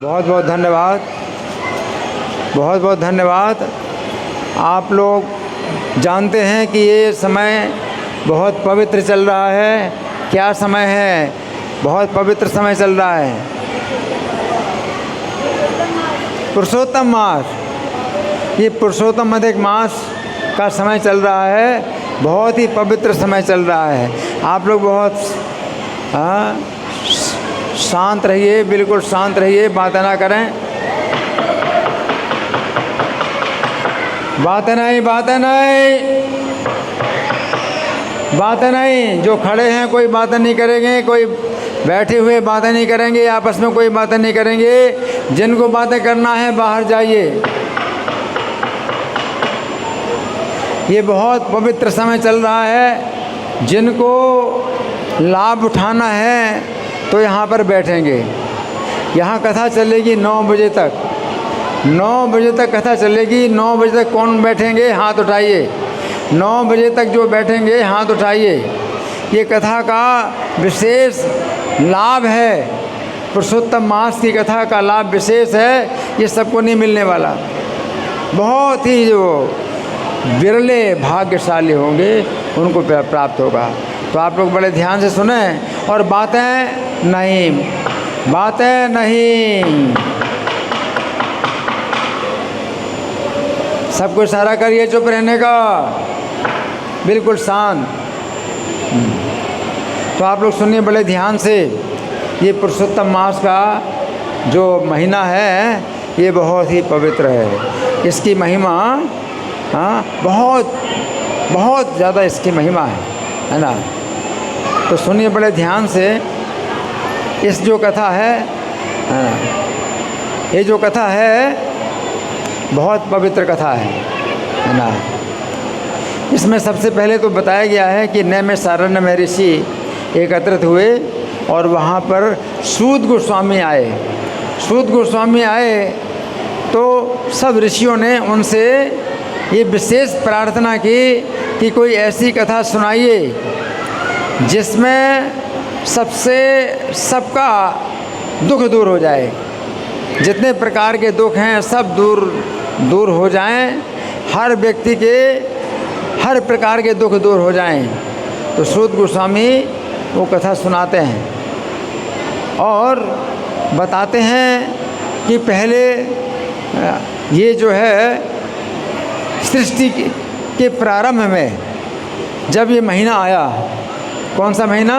बहुत बहुत धन्यवाद, बहुत बहुत धन्यवाद। आप लोग जानते हैं कि ये समय बहुत पवित्र चल रहा है। क्या समय है? बहुत पवित्र समय चल रहा है। पुरुषोत्तम मास, ये पुरुषोत्तम अधिक मास का समय चल रहा है। बहुत ही पवित्र समय चल रहा है। आप लोग बहुत शांत रहिए, बिल्कुल शांत रहिए, बातें ना करें, बातें नहीं, बातें नहीं, बातें नहीं। जो खड़े हैं कोई बातें नहीं करेंगे, कोई बैठे हुए बातें नहीं करेंगे, आपस में कोई बातें नहीं करेंगे। जिनको बातें करना है बाहर जाइए। ये बहुत पवित्र समय चल रहा है। जिनको लाभ उठाना है तो यहाँ पर बैठेंगे। यहाँ कथा चलेगी 9 बजे तक। 9 बजे तक कथा चलेगी। 9 बजे तक कौन बैठेंगे? हाथ उठाइए। 9 बजे तक जो बैठेंगे हाथ उठाइए। ये कथा का विशेष लाभ है। पुरुषोत्तम मास की कथा का लाभ विशेष है। ये सबको नहीं मिलने वाला। बहुत ही जो विरले भाग्यशाली होंगे उनको प्राप्त होगा। तो आप लोग बड़े ध्यान से सुने और बातें नहीं, बातें नहीं। सबको इशारा करिए चुप रहने का, बिल्कुल शांत। तो आप लोग सुनिए बड़े ध्यान से। ये पुरुषोत्तम मास का जो महीना है ये बहुत ही पवित्र है। इसकी महिमा बहुत बहुत ज़्यादा इसकी महिमा है ना। तो सुनिए बड़े ध्यान से। इस जो कथा है ये जो कथा है बहुत पवित्र कथा है ना। इसमें सबसे पहले तो बताया गया है कि नैमिषारण्य में ऋषि एकत्रित हुए और वहाँ पर सूत गोस्वामी आए। सूत गोस्वामी आए तो सब ऋषियों ने उनसे ये विशेष प्रार्थना की कि कोई ऐसी कथा सुनाइए जिसमें सबका दुख दूर हो जाए। जितने प्रकार के दुख हैं सब दूर हो जाएं। हर व्यक्ति के हर प्रकार के दुख दूर हो जाएं। तो सूत गोस्वामी वो कथा सुनाते हैं और बताते हैं कि पहले ये जो है सृष्टि के प्रारंभ में जब ये महीना आया, कौन सा महीना?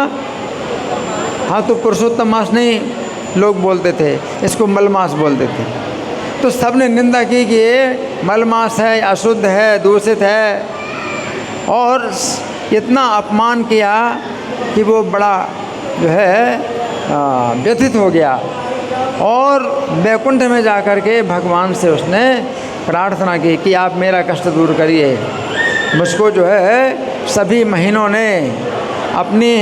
हाँ, तो पुरुषोत्तम मास नहीं लोग बोलते थे, इसको मलमास बोलते थे। तो सब ने निंदा की कि ये मलमास है, अशुद्ध है, दूषित है, और इतना अपमान किया कि वो बड़ा जो है व्यथित हो गया और वैकुंठ में जा कर के भगवान से उसने प्रार्थना की कि आप मेरा कष्ट दूर करिए। मुझको जो है सभी महीनों ने अपनी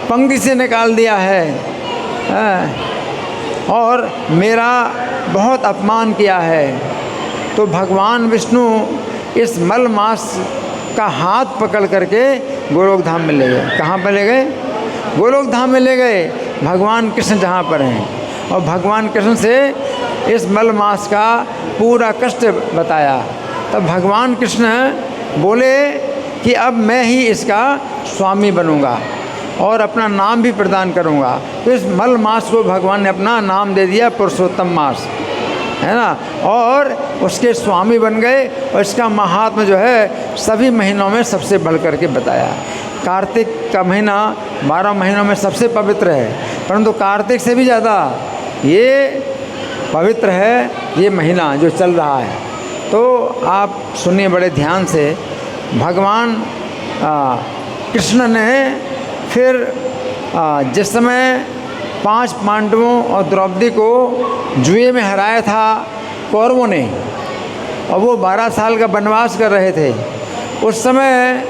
पंक्ति से निकाल दिया है और मेरा बहुत अपमान किया है। तो भगवान विष्णु इस मल मास का हाथ पकड़ करके गोलोक धाम में ले गए। कहाँ पर ले गए? गोलोक धाम में ले गए। भगवान कृष्ण जहाँ पर हैं और भगवान कृष्ण से इस मल मास का पूरा कष्ट बताया। तब भगवान कृष्ण बोले कि अब मैं ही इसका स्वामी बनूंगा और अपना नाम भी प्रदान करूंगा। तो इस मल मास को भगवान ने अपना नाम दे दिया पुरुषोत्तम मास, है ना, और उसके स्वामी बन गए। और इसका महात्म जो है सभी महीनों में सबसे बढ़ कर के बताया। कार्तिक का महीना 12 महीनों में सबसे पवित्र है, परंतु कार्तिक से भी ज़्यादा ये पवित्र है ये महीना जो चल रहा है। तो आप सुनिए बड़े ध्यान से। भगवान कृष्ण ने फिर जिस समय 5 पांडवों और द्रौपदी को जुए में हराया था कौरवों ने, और वो 12 साल का वनवास कर रहे थे, उस समय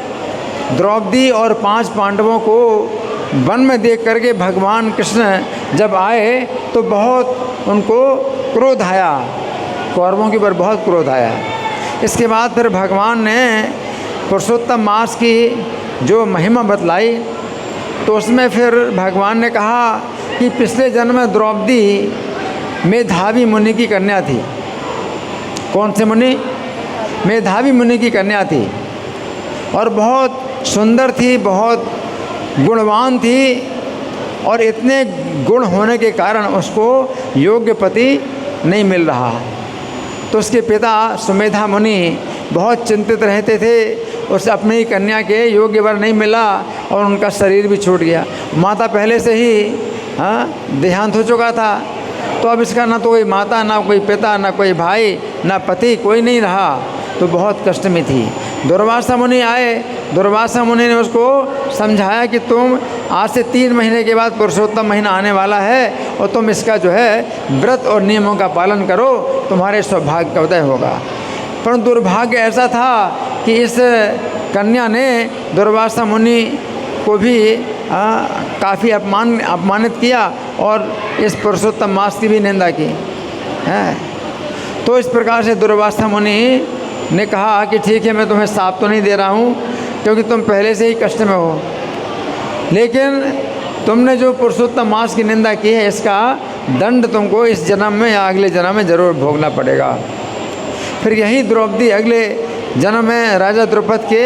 द्रौपदी और 5 पांडवों को वन में देख करके भगवान कृष्ण जब आए तो बहुत उनको क्रोध आया, कौरवों के ऊपर बहुत क्रोध आया। इसके बाद फिर भगवान ने पुरुषोत्तम मास की जो महिमा बतलाई तो उसमें फिर भगवान ने कहा कि पिछले जन्म में द्रौपदी मेधावी मुनि की कन्या थी। कौन से मुनि? मेधावी मुनि की कन्या थी और बहुत सुंदर थी, बहुत गुणवान थी, और इतने गुण होने के कारण उसको योग्य पति नहीं मिल रहा। तो उसके पिता सुमेधा मुनि बहुत चिंतित रहते थे, उसे अपनी ही कन्या के योग्य वर नहीं मिला और उनका शरीर भी छूट गया। माता पहले से ही देहांत हो चुका था, तो अब इसका ना तो कोई माता, ना कोई पिता, ना कोई भाई, ना पति, कोई नहीं रहा, तो बहुत कष्ट में थी। दुर्वासा मुनि आए। दुर्वासा मुनि ने उसको समझाया कि तुम आज से 3 महीने के बाद पुरुषोत्तम महीना आने वाला है और तुम इसका जो है व्रत और नियमों का पालन करो, तुम्हारे सौभाग्य का उदय होगा। परंतु दुर्भाग्य ऐसा था कि इस कन्या ने दुर्वासा मुनि को भी काफ़ी अपमानित किया और इस पुरुषोत्तम मास की भी निंदा की है। तो इस प्रकार से दुर्वासा मुनि ने कहा कि ठीक है, मैं तुम्हें श्राप तो नहीं दे रहा हूँ क्योंकि तुम पहले से ही कष्ट में हो, लेकिन तुमने जो पुरुषोत्तम मास की निंदा की है, इसका दंड तुमको इस जन्म में या अगले जन्म में ज़रूर भोगना पड़ेगा। फिर यही द्रौपदी अगले जन्म में राजा द्रुपद के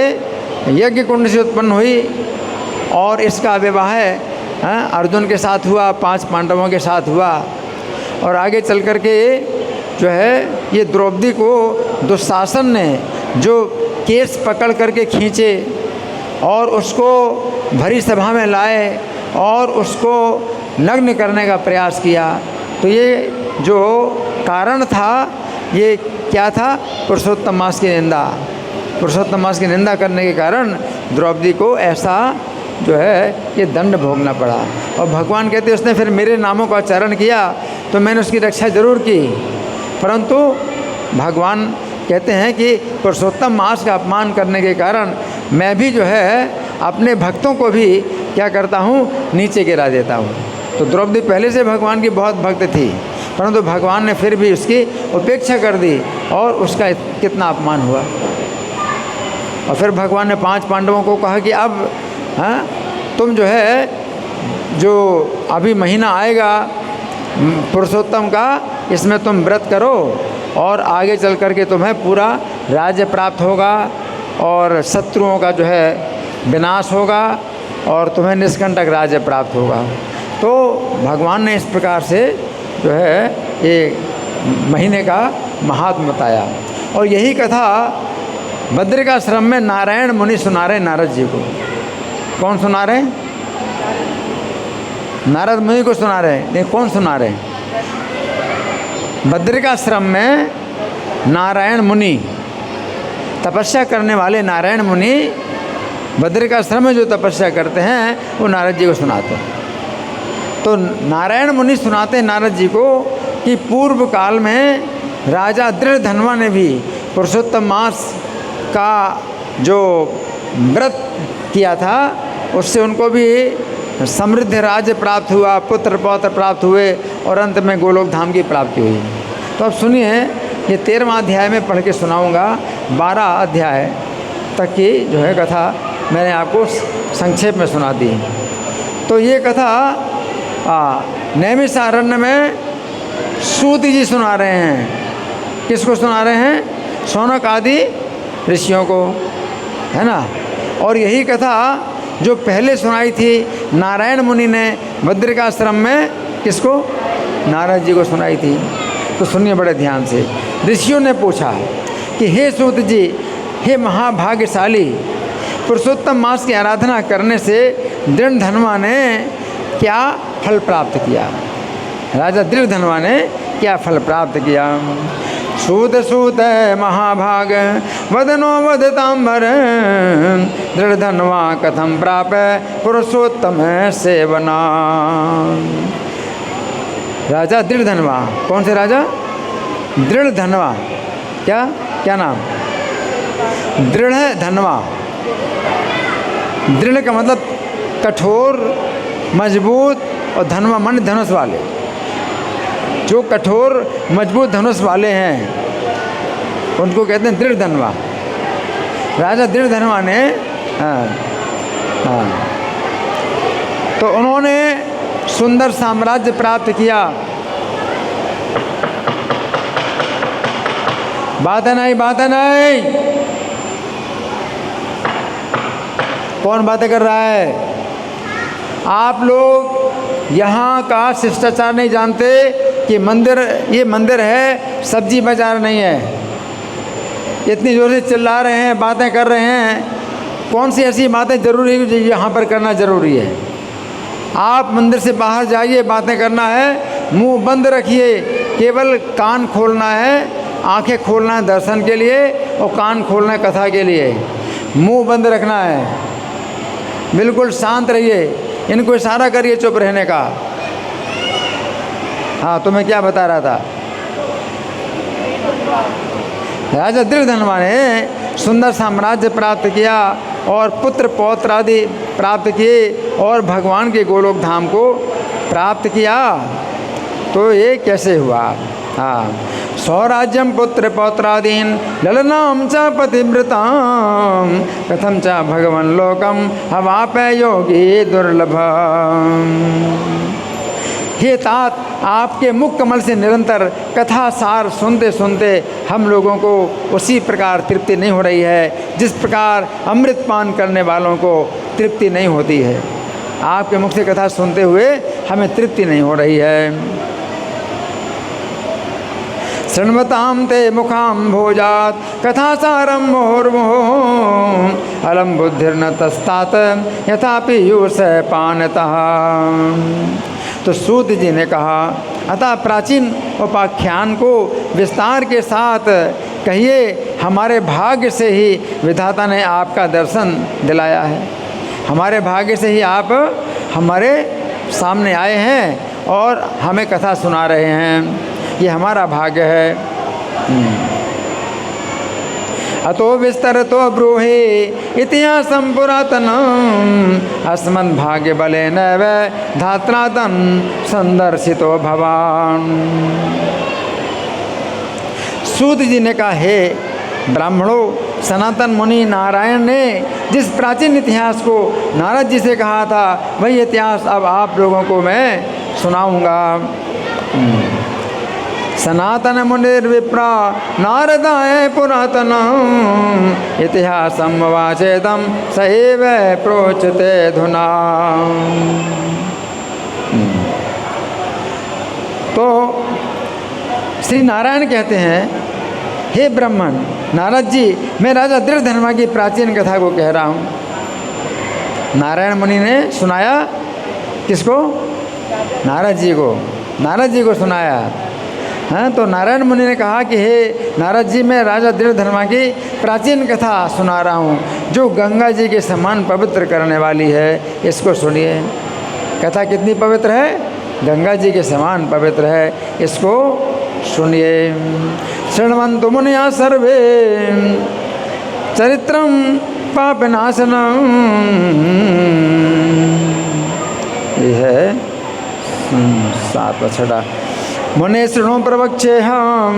यज्ञ कुंड से उत्पन्न हुई और इसका विवाह अर्जुन के साथ हुआ, 5 पांडवों के साथ हुआ। और आगे चल कर के जो है ये द्रौपदी को दुशासन ने जो केस पकड़ करके खींचे और उसको भरी सभा में लाए और उसको नग्न करने का प्रयास किया, तो ये जो कारण था ये क्या था? पुरुषोत्तम मास की निंदा। पुरुषोत्तम मास की निंदा करने के कारण द्रौपदी को ऐसा जो है ये दंड भोगना पड़ा। और भगवान कहते उसने फिर मेरे नामों का उच्चारण किया तो मैंने उसकी रक्षा ज़रूर की, परंतु भगवान कहते हैं कि पुरुषोत्तम मास का अपमान करने के कारण मैं भी जो है अपने भक्तों को भी क्या करता हूँ, नीचे गिरा देता हूँ। तो द्रौपदी पहले से भगवान की बहुत भक्त थी, परंतु भगवान ने फिर भी उसकी उपेक्षा कर दी और उसका कितना अपमान हुआ। और फिर भगवान ने 5 पांडवों को कहा कि अब तुम जो है जो अभी महीना आएगा पुरुषोत्तम का, इसमें तुम व्रत करो और आगे चल कर के तुम्हें पूरा राज्य प्राप्त होगा और शत्रुओं का जो है विनाश होगा और तुम्हें निष्कंटक राज्य प्राप्त होगा। तो भगवान ने इस प्रकार से जो है ये महीने का महात्म बताया। और यही कथा बद्रिकाश्रम में नारायण मुनि सुना रहे नारद जी को। कौन सुना रहे? नारद मुनि को सुना रहे। नहीं, कौन सुना रहे? बद्रिकाश्रम में नारायण मुनि, तपस्या करने वाले नारायण मुनि बद्रिकाश्रम में जो तपस्या करते हैं वो नारद जी को सुनाते हैं। तो नारायण मुनि सुनाते हैं नारद जी को कि पूर्व काल में राजा दृढ़धनवा ने भी पुरुषोत्तम मास का जो व्रत किया था उससे उनको भी समृद्ध राज्य प्राप्त हुआ, पुत्र पौत्र प्राप्त हुए और अंत में गोलोक धाम की प्राप्ति हुई। तो अब सुनिए, ये 13वां अध्याय में पढ़ के सुनाऊंगा। 12 अध्याय तक की जो है कथा मैंने आपको संक्षेप में सुना दी। तो ये कथा नैमिषारण्य में सूत जी सुना रहे हैं। किसको सुना रहे हैं? शौनक आदि ऋषियों को, है ना। और यही कथा जो पहले सुनाई थी नारायण मुनि ने बद्रिकाश्रम में, किसको? नारद जी को सुनाई थी। तो सुनिए बड़े ध्यान से। ऋषियों ने पूछा कि हे सूत जी, हे महाभाग्यशाली, पुरुषोत्तम मास की आराधना करने से दृढ़धनवा ने क्या फल प्राप्त किया? राजा दृढ़धनवा ने क्या फल प्राप्त किया? सूत सूत महाभाग वदनो वदतांबर, दृढ़धनवा कथम प्राप पुरुषोत्तम सेवना। राजा दृढ़धनवा, कौन से राजा? दृढ़धनवा। क्या क्या नाम? दृढ़धनवा। दृढ़ का मतलब कठोर, मजबूत, और धनवा मन धनुष वाले। जो कठोर मजबूत धनुष वाले हैं उनको कहते हैं दृढ़धनवा। राजा दृढ़धनवा ने तो उन्होंने सुंदर साम्राज्य प्राप्त किया बात है नहीं, बात है नहीं। कौन बातें कर रहा है? आप लोग यहाँ का शिष्टाचार नहीं जानते कि मंदिर, ये मंदिर है, सब्जी बाजार नहीं है। इतनी जोर से चिल्ला रहे हैं, बातें कर रहे हैं, कौन सी ऐसी बातें ज़रूरी है जो यहाँ पर करना ज़रूरी है? आप मंदिर से बाहर जाइए, बातें करना है, मुंह बंद रखिए, केवल कान खोलना है, आंखें खोलना है दर्शन के लिए और कान खोलना है कथा के लिए। मुंह बंद रखना है, बिल्कुल शांत रहिए। इनको इशारा करिए चुप रहने का। हाँ, तो मैं क्या बता रहा था? राजा दृढ़धनवा ने सुंदर साम्राज्य प्राप्त किया और पुत्र पौत्र आदि प्राप्त किए और भगवान के गोलोक धाम को प्राप्त किया। तो ये कैसे हुआ? हाँ, स्वराज्यम पुत्र पौत्रादीन ललनाम च पतिव्रताम कथम च भगवन लोकम हवापे योगी दुर्लभम। हे तात, आपके मुख कमल से निरंतर कथा सार सुनते सुनते हम लोगों को उसी प्रकार तृप्ति नहीं हो रही है जिस प्रकार अमृत पान करने वालों को तृप्ति नहीं होती है। आपके मुख से कथा सुनते हुए हमें तृप्ति नहीं हो रही है। शृण्वतां ते मुखां भोजात कथा सारम मुहुर्मुहुः अलम बुद्धिर्न तस्तात यथा पीयूष पानतः। तो सूत जी ने कहा, अतः प्राचीन उपाख्यान को विस्तार के साथ कहिए, हमारे भाग्य से ही विधाता ने आपका दर्शन दिलाया है। हमारे भाग्य से ही आप हमारे सामने आए हैं और हमें कथा सुना रहे हैं, ये हमारा भाग्य है। अतो विस्तरतो ब्रूहि इतिहासं पुरातनम् अस्मद् भाग्य बलेन वै धात्रादं संदर्शितो भवान्। सूत जी ने कहा, हे ब्राह्मणों, सनातन मुनि नारायण ने जिस प्राचीन इतिहास को नारद जी से कहा था, वही इतिहास अब आप लोगों को मैं सुनाऊंगा। सनातन मुनिर्विप्रा नारदाय पुरातनम् इतिहासं वाचेदं स एव प्रोचते धुना। तो श्री नारायण कहते हैं, हे ब्राह्मण नारद जी, मैं राजा दृढ़धनवा की प्राचीन कथा को कह रहा हूँ। नारायण मुनि ने सुनाया किसको? नारद जी को। नारद जी को सुनाया। हाँ, तो नारायण मुनि ने कहा कि हे नारद जी, मैं राजा दृढ़धनवा की प्राचीन कथा सुना रहा हूँ जो गंगा जी के समान पवित्र करने वाली है। इसको सुनिए। कथा कितनी पवित्र है? गंगा जी के समान पवित्र है। इसको सुनिए। शृण्वन्तु मुनयः सर्वे चरित्रं पापनाशनम्। ये है 7वां छठा। मुने शृणु प्रवक्षेऽहं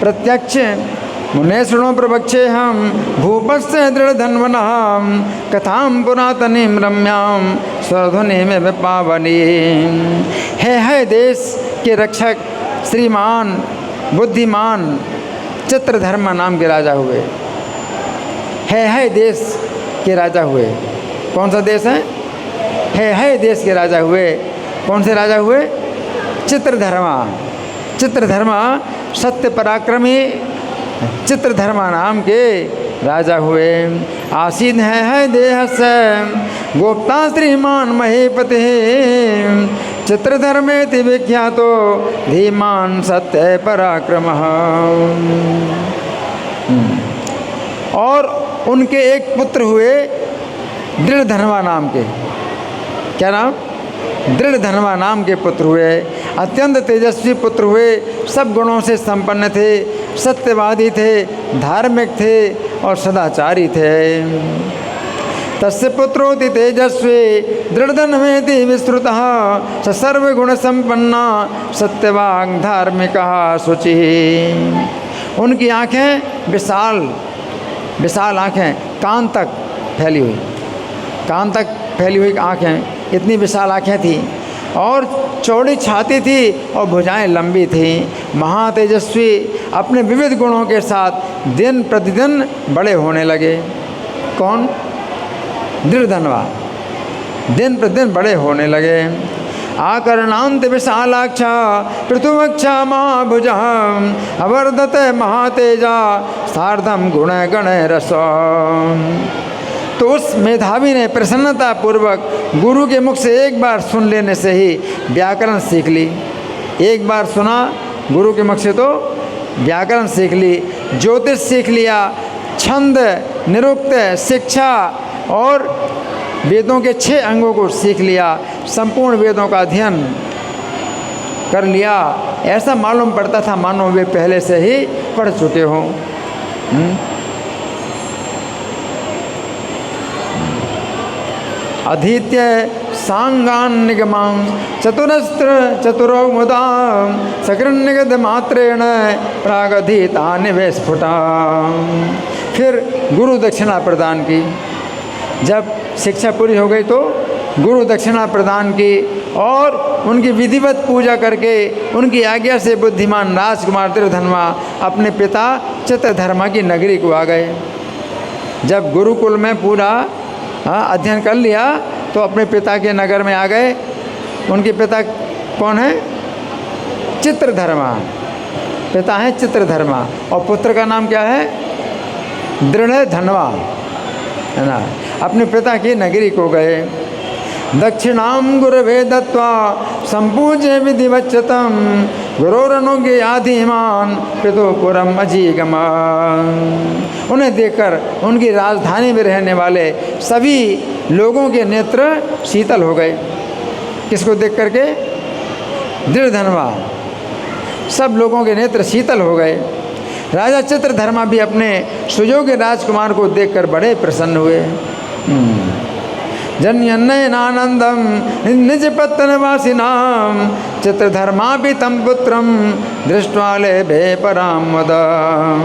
प्रत्यक्ष मुने शृणु प्रवक्षेऽहं भूपस्य दृढ़धन्वनः कथां पुरातनीं रम्यां स्वरध्वनिमिव पावनीं। है देश के रक्षक श्रीमान बुद्धिमान चित्रधर्मा नाम के राजा हुए। है देश के राजा हुए। कौन सा देश है? है देश के राजा हुए। कौन से राजा हुए? चित्रधर्मा। चित्रधर्मा सत्य पराक्रमी चित्रधर्मा नाम के राजा हुए। आसीन है देह से गोप्ता श्रीमान महीपति चित्रधर्मेति विख्यातो धीमान सत्य पराक्रमः। और उनके एक पुत्र हुए दृढ़धनवा नाम के। क्या नाम? दृढ़धनवा नाम के पुत्र हुए। अत्यंत तेजस्वी पुत्र हुए। सब गुणों से संपन्न थे। सत्यवादी थे, धार्मिक थे और सदाचारी थे। तस्य पुत्रोति तेजस्वी दृढ़धन्वेति विस्तृतः स सर्वगुण संपन्ना सत्यवाग धार्मिकः शुचिः। उनकी आँखें विशाल आँखें, कान तक फैली हुई, कान तक फैली हुई आँखें, इतनी विशाल आँखें थी। और चौड़ी छाती थी और भुजाएं लंबी थीं। महातेजस्वी अपने विविध गुणों के साथ दिन प्रतिदिन बड़े होने लगे। कौन? दृढ़धनवा दिन प्रतिदिन बड़े होने लगे। आकर्णांत विशालाक्षा पृथुवक्षा महाभुजा अवर्धत महातेजा सार्धम गुण गण रस। तो उस मेधावी ने प्रसन्नता पूर्वक गुरु के मुख से एक बार सुन लेने से ही व्याकरण सीख ली। एक बार सुना गुरु के मुख से तो व्याकरण सीख ली, ज्योतिष सीख लिया, छंद, निरुक्त, शिक्षा और वेदों के 6 अंगों को सीख लिया, संपूर्ण वेदों का अध्ययन कर लिया। ऐसा मालूम पड़ता था मानो वे पहले से ही पढ़ चुके हों। अधीत्य सांगान निगमां चतुरस्त्र चतुरो मुदा सकृन्निगद मात्रेण प्रागधीतानि विस्फुटा। फिर गुरु दक्षिणा प्रदान की। जब शिक्षा पूरी हो गई तो गुरु दक्षिणा प्रदान की और उनकी विधिवत पूजा करके उनकी आज्ञा से बुद्धिमान राजकुमार दृढ़धनवा अपने पिता चित्रधर्मा की नगरी को आ गए। जब गुरुकुल में पूरा अध्ययन कर लिया तो अपने पिता के नगर में आ गए। उनके पिता कौन है? चित्रधर्मा। पिता है चित्रधर्मा और पुत्र का नाम क्या है? दृढ़धनवा, है ना। अपने पिता की नगरी को गए। दक्षिणाम गुरवे दत्वा संपूज्य विधिवच्चतम गुरोरनुज्ञ आधिमान पितुपुरम अजीगमान। उन्हें देखकर उनकी राजधानी में रहने वाले सभी लोगों के नेत्र शीतल हो गए। किसको देख करके? दृढ़धनवा। सब लोगों के नेत्र शीतल हो गए। राजा चित्रधर्मा भी अपने सुयोग्य राजकुमार को देखकर बड़े प्रसन्न हुए। जन्यन्नयनानंदम निज पत्तनवासिनाम चित्रधर्मा भी तम पुत्रम दृष्ट्वा लेभे पराम मुदाम।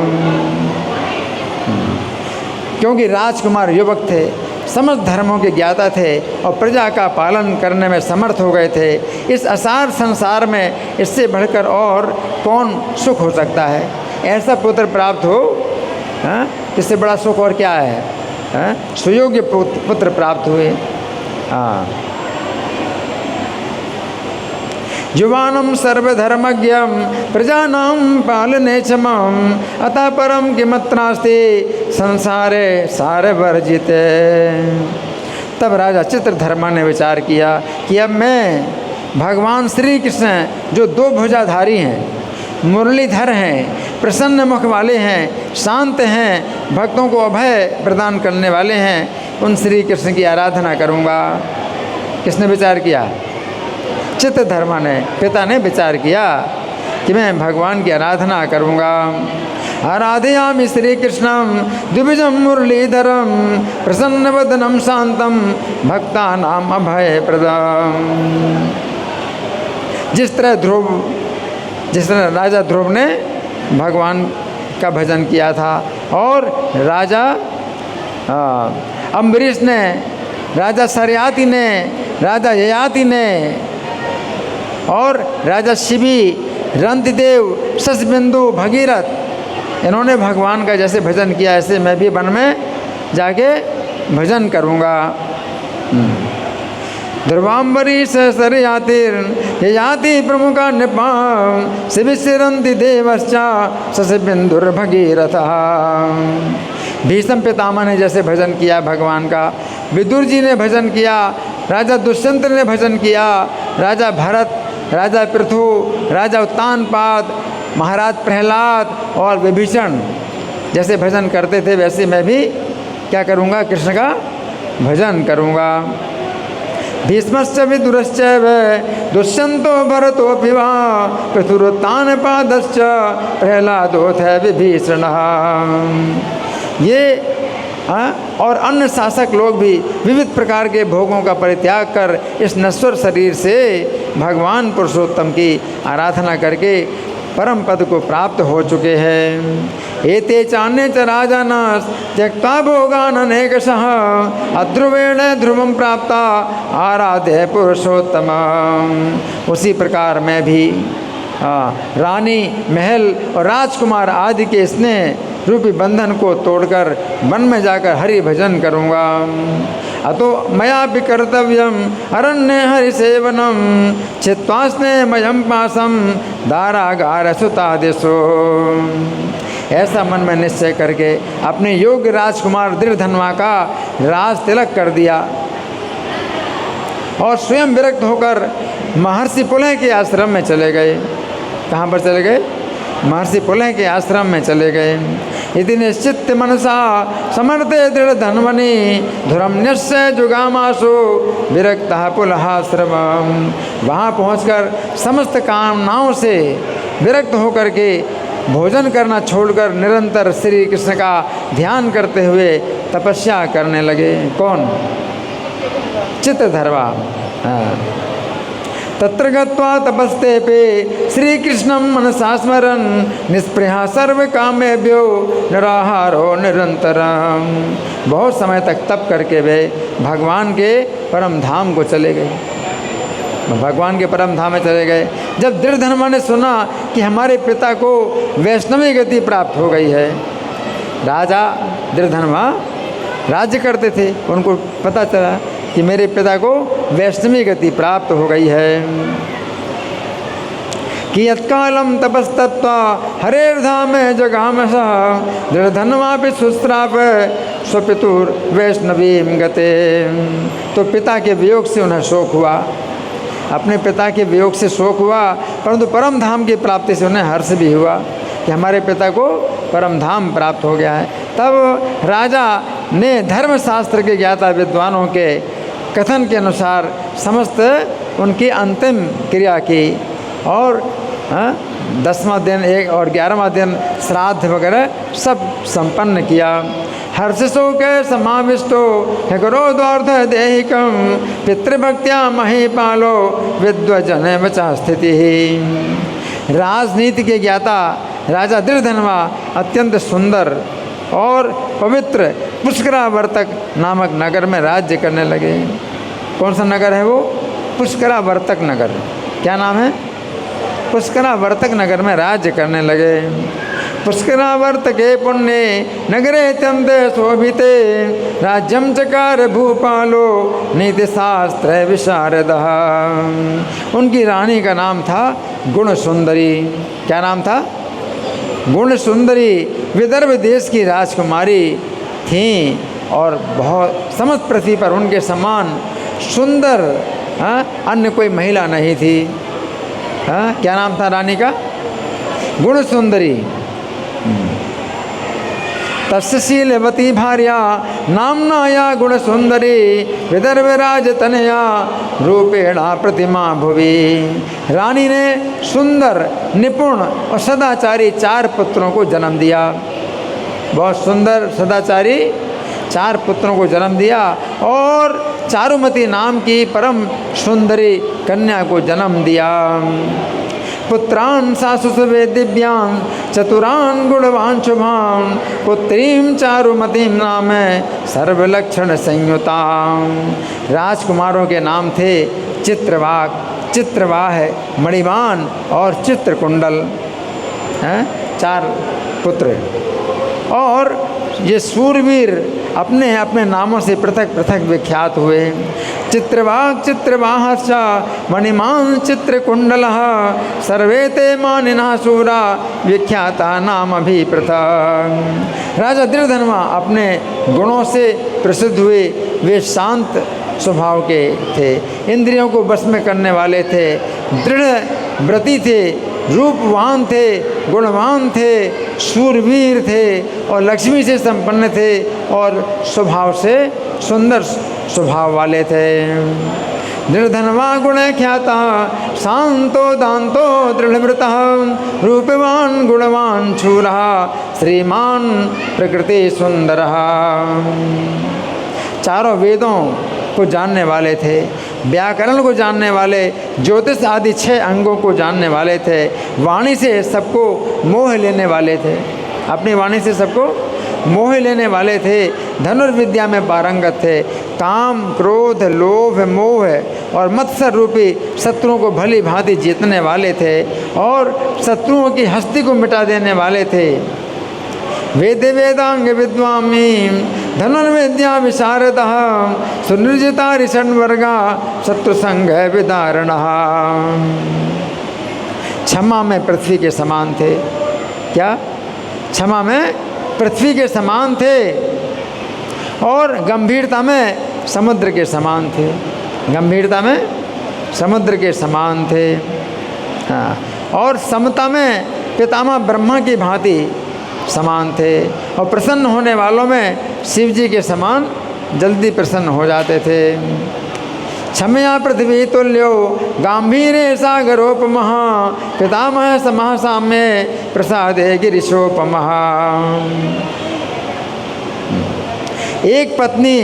क्योंकि राजकुमार युवक थे, समस्त धर्मों के ज्ञाता थे और प्रजा का पालन करने में समर्थ हो गए थे। इस असार संसार में इससे बढ़कर और कौन सुख हो सकता है? ऐसा पुत्र प्राप्त हो, इससे बड़ा सुख और क्या है? सुयोग्य पुत्र प्राप्त हुए। युवानम सर्वधर्मज्ञम प्रजानाम पालने क्षमम अतः परम किमत्रास्ति संसारे सारे वर्जिते। तब राजा चित्रधर्मा ने विचार किया कि अब मैं भगवान श्री कृष्ण जो 2 भुजाधारी हैं, मुरलीधर हैं, प्रसन्न मुख वाले हैं, शांत हैं, भक्तों को अभय प्रदान करने वाले हैं, उन श्री कृष्ण की आराधना करूँगा। किसने विचार किया? चित्रधर्मा ने, पिता ने विचार किया कि मैं भगवान की आराधना करूँगा। आराधयामि श्री कृष्णम द्विभुजम मुरलीधरम प्रसन्नवदनम शांतम भक्तानाम अभय प्रदाम। जिस तरह राजा ध्रुव ने भगवान का भजन किया था और राजा अम्बरीश ने, राजा सरियाती ने, राजा ययाति ने और राजा शिवी, रंतिदेव, शशबिंदु, भगीरथ, इन्होंने भगवान का जैसे भजन किया ऐसे मैं भी वन में जाके भजन करूँगा। ध्रुवाम्बरीश सरियातिर ययाति प्रमुखा नृपां शिविशिरन्ति देवश्चा शशबिंदुर्भगीरथ। भीष्म पितामह ने जैसे भजन किया भगवान का, विदुर जी ने भजन किया, राजा दुष्यंत ने भजन किया, राजा भरत, राजा पृथु, राजा उत्तानपाद, महाराज प्रहलाद और विभीषण जैसे भजन करते थे वैसे मैं भी क्या करूँगा? कृष्ण का भजन करूँगा। भीष्मश्च विदुरश्च दुष्यंतो भरतोऽपि वा पृथुरुत्तानपादश्च प्रहलादोऽथ विभीषण। ये और अन्य शासक लोग भी विविध प्रकार के भोगों का परित्याग कर इस नश्वर शरीर से भगवान पुरुषोत्तम की आराधना करके परम पद को प्राप्त हो चुके हैं। एते चान्ये च राजानस् त्यक्त्वा भोगान् अनेकशः अध्रुवेण ध्रुवं प्राप्ता आराध्य पुरुषोत्तमम्। उसी प्रकार मैं भी रानी, महल और राजकुमार आदि के स्नेह रूपी बंधन को तोड़कर वन में जाकर हरि भजन करूँगा। अतो मया भी कर्तव्यम अरण्य हरिसेवनम चित्वा स्नेहमयं पासम दारागार सुतादिशो। ऐसा मन में निश्चय करके अपने योग्य राजकुमार दृढ़धनवा का राज तिलक कर दिया और स्वयं विरक्त होकर महर्षि पुलह के आश्रम में चले गए। कहाँ पर चले गए? महर्षि पुलह के आश्रम में चले गए। यदि निश्चित मनसा समर्थे दृढ़ धन्वनी धुरम्यस्य जुगामासु विरक्तः पुलहाश्रम। वहाँ पहुँचकर समस्त कामनाओं से विरक्त होकर के भोजन करना छोड़कर निरंतर श्री कृष्ण का ध्यान करते हुए तपस्या करने लगे। कौन? चित्रधर्वा। तत्र गत्वा तपस्तेपे श्रीकृष्णं मनसा स्मरन् निस्पृहा सर्व कामेभ्यो निराहारो निरंतरम्। बहुत समय तक तप करके वे भगवान के परम धाम को चले गए। भगवान के परम धाम में चले गए। जब दृढ़धनवा ने सुना कि हमारे पिता को वैष्णवी गति प्राप्त हो गई है, राजा दृढ़धनवा राज्य करते थे, उनको पता चला कि मेरे पिता को वैष्णवी गति प्राप्त हो गई है। कि यत्कालम तपस्तत्वा हरेर्धाम जगामसः दृढ़धनवा भी सुस्त्राप स्वपितुर वैष्णवीं गते। तो पिता के वियोग से उन्हें शोक हुआ, अपने पिता के वियोग से शोक हुआ, परंतु परम धाम की प्राप्ति से उन्हें हर्ष भी हुआ कि हमारे पिता को परम धाम प्राप्त हो गया है। तब राजा ने धर्मशास्त्र के ज्ञाता विद्वानों के कथन के अनुसार समस्त उनकी अंतिम क्रिया की और 10वां दिन, 1 और 11वां दिन श्राद्ध वगैरह सब संपन्न किया। हर्षशोक समाविष्टो हिकरोद्वार्थ देहिकम पितृभक्त्या महीपालो विद्वजन वचा स्थिति। राजनीति के ज्ञाता राजा दृढ़धनवा अत्यंत सुंदर और पवित्र पुष्करावर्तक नामक नगर में राज्य करने लगे। कौन सा नगर है वो? पुष्करावर्तक नगर। क्या नाम है? पुष्करावर्तक नगर में राज्य करने लगे। पुष्करावर्तके पुण्ये नगरे अत्यंत शोभिते राज्यम चकार भूपालो नीति शास्त्र विशारदः। उनकी रानी का नाम था गुण सुंदरी। क्या नाम था? गुण सुंदरी। विदर्भ देश की राजकुमारी थीं और बहुत समस्त पृथ्वी पर उनके समान सुंदर अन्य कोई महिला नहीं थी। क्या नाम था रानी का? गुण सुंदरी। तस्शीलवती भार्या नामना या गुण सुंदरी विदर्भ राज तनया रूपेणा प्रतिमा भुवि। रानी ने सुंदर, निपुण और सदाचारी 4 पुत्रों को जन्म दिया। बहुत सुंदर सदाचारी 4 पुत्रों को जन्म दिया और चारुमती नाम की परम सुंदरी कन्या को जन्म दिया। पुत्रान् सासुसवे दिव्यान् चतुरान् गुणवान् शुभान् पुत्रीं चारुमतीं नाम सर्वलक्षण संयुतां। राजकुमारों के नाम थे चित्रवाक, चित्रवाह, मणिवान और चित्रकुंडल। 4 पुत्र। और ये सूरवीर अपने अपने नामों से पृथक पृथक विख्यात हुए। चित्रवाक चित्रवाहश्च मणिमान चित्रकुंडलः सर्वे ते मानिनः शूरा विख्याता नाम भी पृथक। राजा दृढ़धनवा अपने गुणों से प्रसिद्ध हुए। वे शांत स्वभाव के थे, इंद्रियों को वश में करने वाले थे, दृढ़ व्रती थे, रूपवान थे, गुणवान थे, शूरवीर थे और लक्ष्मी से संपन्न थे और स्वभाव से सुंदर स्वभाव वाले थे। दृढ़धनवा गुण ख्याता शांतो दांतो दृढ़व्रतः रूपवान गुणवान शूरः श्रीमान प्रकृति सुंदरः। चारों वेदों को जानने वाले थे, व्याकरण को जानने वाले, ज्योतिष आदि 6 अंगों को जानने वाले थे, वाणी से सबको मोह लेने वाले थे। अपनी वाणी से सबको मोह लेने वाले थे, धनुर्विद्या में पारंगत थे, काम क्रोध लोभ मोह और मत्सर रूपी शत्रुओं को भली भांति जीतने वाले थे और शत्रुओं की हस्ती को मिटा देने वाले थे। वेद वेदांग विद्वामी धनुर्विद्या विशारदः सुनिर्जिता ऋषण्वर्गा शत्रु संघ विदारण। क्षमा में पृथ्वी के समान थे। क्या? क्षमा में पृथ्वी के समान थे और गंभीरता में समुद्र के समान थे। गंभीरता में समुद्र के समान थे। हाँ, और समता में पितामह ब्रह्मा की भांति समान थे और प्रसन्न होने वालों में शिव जी के समान जल्दी प्रसन्न हो जाते थे। क्षमया पृथ्वी तुल्यो गांभीर्य सागरोपमः पितामह समः साम्ये प्रसादे गिरिशोपमः। एक पत्नी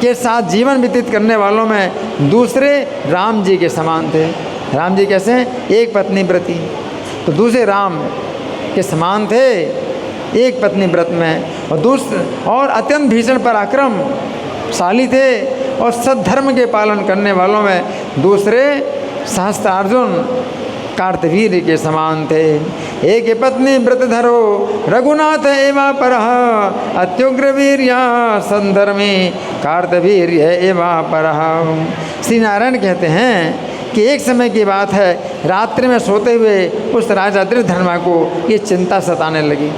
के साथ जीवन व्यतीत करने वालों में दूसरे राम जी के समान थे। राम जी कैसे? एक पत्नी व्रती, तो दूसरे राम के समान थे एक पत्नी व्रत में। और अत्यंत भीषण पराक्रमशाली थे और सद्धर्म के पालन करने वालों में दूसरे सहस्त्रार्जुन कार्तवीर्य के समान थे। एक पत्नी व्रत धरो रघुनाथ एवा परः अत्युग्र वीर्य संधर्मी कार्तवीर्य एवा परः। श्री नारायण कहते हैं कि एक समय की बात है, रात्रि में सोते हुए उस राजा दृढ़धर्मा को ये चिंता सताने लगी।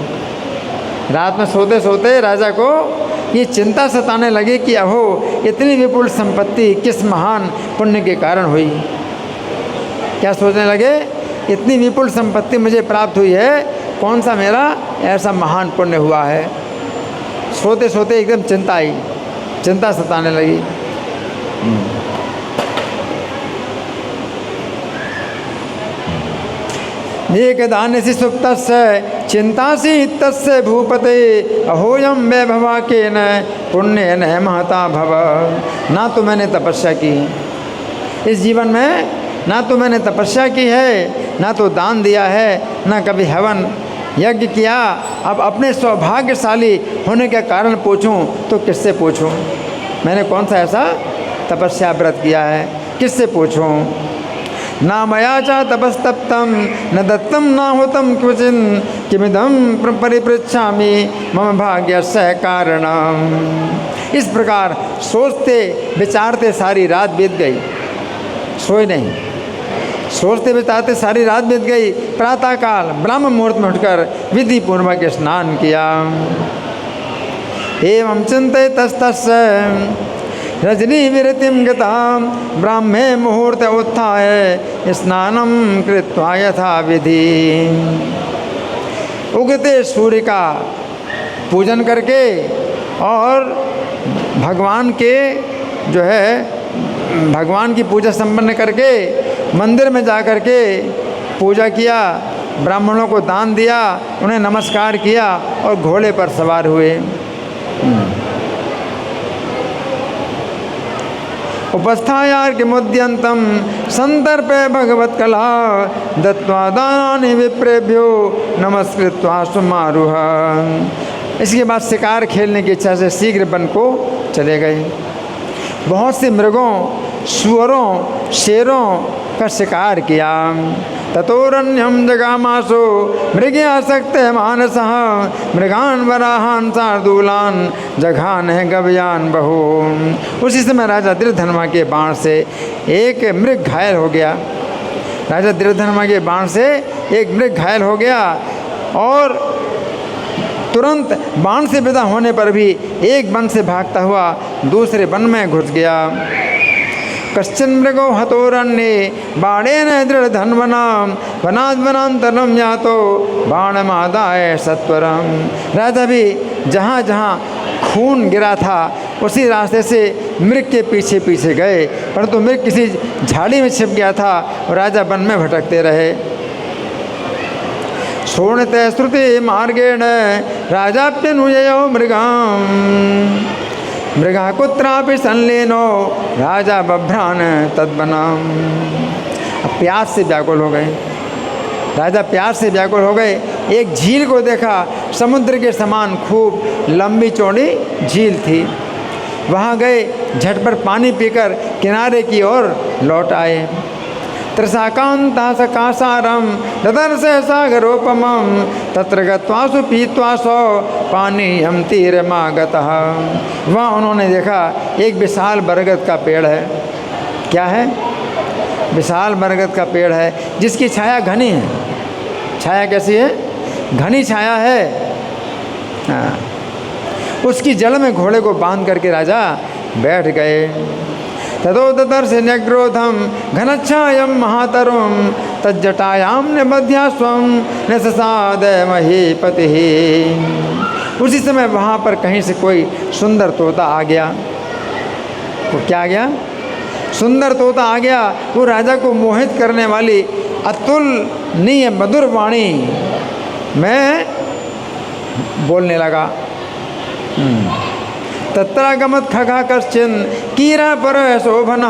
रात में सोते सोते राजा को ये चिंता सताने लगी कि अहो इतनी विपुल संपत्ति किस महान पुण्य के कारण हुई। क्या सोचने लगे? इतनी विपुल संपत्ति मुझे प्राप्त हुई है, कौन सा मेरा ऐसा महान पुण्य हुआ है। सोते सोते एकदम चिंता आई, चिंता सताने लगी। एकदान्यसि सुप्तस्य चिंतासि तस्य भूपते अहोयम वैभवा केन पुण्येन महता भव। ना तो मैंने तपस्या की इस जीवन में, ना तो मैंने तपस्या की है, ना तो दान दिया है, ना कभी हवन यज्ञ किया। अब अपने सौभाग्यशाली होने के कारण पूछूं तो किससे पूछूं? मैंने कौन सा ऐसा तपस्या व्रत किया है, किससे पूछूं? ना मया च तपस्तप्तम न दत्तम न होतम क्वचिन किमिदम परिपृच्छामि मम भाग्यस्य कारणम। इस प्रकार सोचते विचारते सारी रात बीत गई, सोए नहीं। सोचते विचारते सारी रात बीत गई। प्रातःकाल ब्रह्म मुहूर्त में उठकर विधि पूर्वक स्नान किया। एवं चिन्तयतस्तस्य रजनी विरतिम गताम ब्राह्मे मुहूर्त उत्थाय स्नानम कृत्वा यथा विधि। उगते सूर्य का पूजन करके और भगवान के जो है भगवान की पूजा संपन्न करके मंदिर में जा कर के पूजा किया, ब्राह्मणों को दान दिया, उन्हें नमस्कार किया और घोड़े पर सवार हुए। उपस्थायार्घ्यमुद्यन्तं संदर्पे भगवत कला दत्त्वा दानानि विप्रेभ्यो नमस्कृत्वा समारुह। इसके बाद शिकार खेलने की इच्छा से शीघ्र वन को चले गए। बहुत से मृगों, सुअरों, शेरों का शिकार किया। ततोरण्यम जगामासो मृगयासक्त मानसः मृगान वराहान शार्दूलान जघान है गव्यान बहु। उसी समय राजा दृढ़धर्मा के बाण से एक मृग घायल हो गया। राजा दृढ़धर्मा के बाण से एक मृग घायल हो गया और तुरंत बाण से विदा होने पर भी एक वन से भागता हुआ दूसरे वन में घुस गया। कश्चन मृगो हतोरण्ये बाणेन दृढ़धन्वना वनाद्वनान्तरं यातो बाणमादाय सत्वरम। राजा भी जहाँ जहाँ खून गिरा था उसी रास्ते से मृग के पीछे पीछे गए, परंतु मृग किसी झाड़ी में छिप गया था और राजा वन में भटकते रहे। शोणते श्रुति मार्गेण राजाप्यनुजयो मृगाम मृगा कुत्रापि संलीनो राजा बभ्रान तद्वनम। प्यास से व्याकुल हो गए, राजा प्यास से व्याकुल हो गए। एक झील को देखा समुद्र के समान खूब लंबी चौड़ी झील थी। वहाँ गए, झट पर पानी पीकर किनारे की ओर लौट आए। त्रिशाकान्ता सकासारम ददर्श सागरोपमं तत्र गत्वासु पीत्वासो पानीयं तीरमागतः। वहाँ उन्होंने देखा एक विशाल बरगद का पेड़ है। क्या है? विशाल बरगद का पेड़ है जिसकी छाया घनी है। छाया कैसी है? घनी छाया है। हाँ। उसकी जड़ में घोड़े को बांध करके राजा बैठ गए। ततो ददर्श न्यग्रोधम घनच्छायं महातरुं तज्जटायां निबध्यास्वं निससाद महीपतिः। उसी समय वहाँ पर कहीं से कोई सुंदर तोता आ गया। वो क्या आ गया? सुंदर तोता आ गया। वो राजा को मोहित करने वाली अतुलनीय मधुर वाणी में बोलने लगा। तत्रागमत खगा कश्चिन कीरा पर शोभन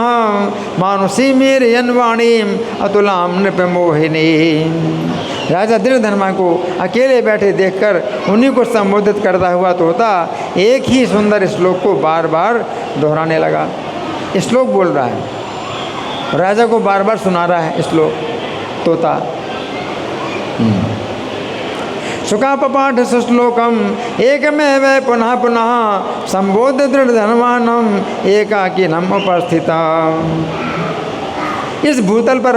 मानुषी मेर यनवाणीम अतुलाम नृपमोहिनी। राजा दृढ़धर्मा को अकेले बैठे देखकर उन्हीं को संबोधित करता हुआ तोता एक ही सुंदर श्लोक को बार बार दोहराने लगा। श्लोक बोल रहा है, राजा को बार बार सुना रहा है श्लोक तोता। सुखापपाठ सुश्लोकम एकमेव पुनः पुनः संबोध दृढ़धनवानम एकाकिनम उपस्थिता। इस भूतल पर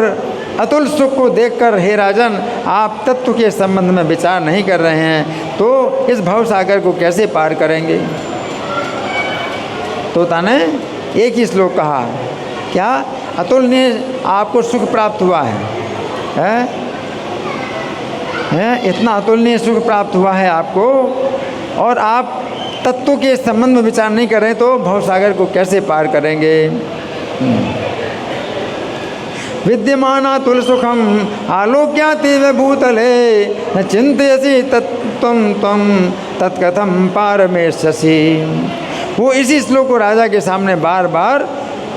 अतुल सुख को देखकर हे राजन, आप तत्व के संबंध में विचार नहीं कर रहे हैं तो इस भवसागर को कैसे पार करेंगे? तोता ने एक ही श्लोक कहा। क्या? अतुल ने आपको सुख प्राप्त हुआ है? इतना अतुलनीय सुख प्राप्त हुआ है आपको और आप तत्व के संबंध में विचार नहीं कर रहे तो भवसागर को कैसे पार करेंगे? विद्यमाना तुल सुखम आलोक्यातीव भूतले न चिंतयसि तत्त्वं त्वं तत्कथम पारमेष्यसि। वो इसी श्लोक को राजा के सामने बार बार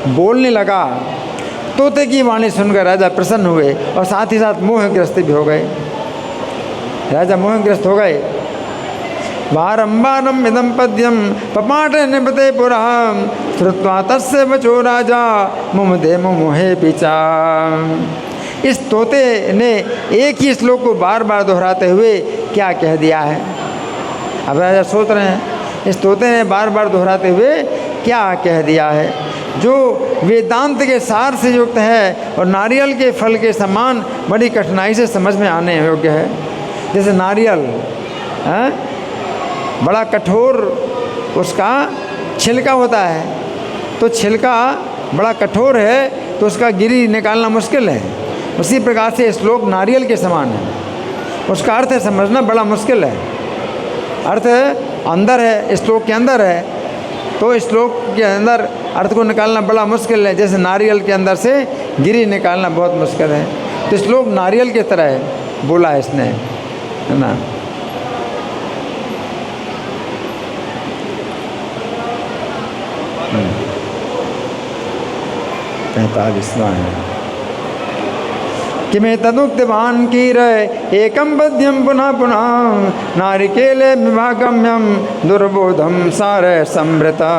बोलने लगा। तोते की वाणी सुनकर राजा प्रसन्न हुए और साथ ही साथ मोहग्रस्त भी हो गए। राजा मोहग्रस्त हो गए। बारंबारम इदम पद्यम पपाठ निपते पुरः श्रुत्वा तस्य वचो राजा मुमुदे मुमुहे पिचा। इस तोते ने एक ही श्लोक को बार बार दोहराते हुए क्या कह दिया है? अब राजा सोच रहे हैं इस तोते ने बार बार दोहराते हुए क्या कह दिया है जो वेदांत के सार से युक्त है और नारियल के फल के समान बड़ी कठिनाई से समझ में आने योग्य है। जैसे नारियल है, बड़ा कठोर उसका छिलका होता है, तो छिलका बड़ा कठोर है तो उसका गिरी निकालना मुश्किल है। उसी प्रकार से श्लोक नारियल के समान है, उसका अर्थ समझना बड़ा मुश्किल है। अर्थ अंदर है, श्लोक के अंदर है, तो श्लोक के अंदर अर्थ को निकालना बड़ा मुश्किल है। जैसे नारियल के अंदर से गिरी निकालना बहुत मुश्किल है। तो श्लोक नारियल की तरह है, बोला है इसने, है ना। पैंतालीसवां है कि मैं तदुक्तवान कीर एकम पद्यम पुनः पुनः नारिकेले विभागम्यम दुर्बोधम सार समृता।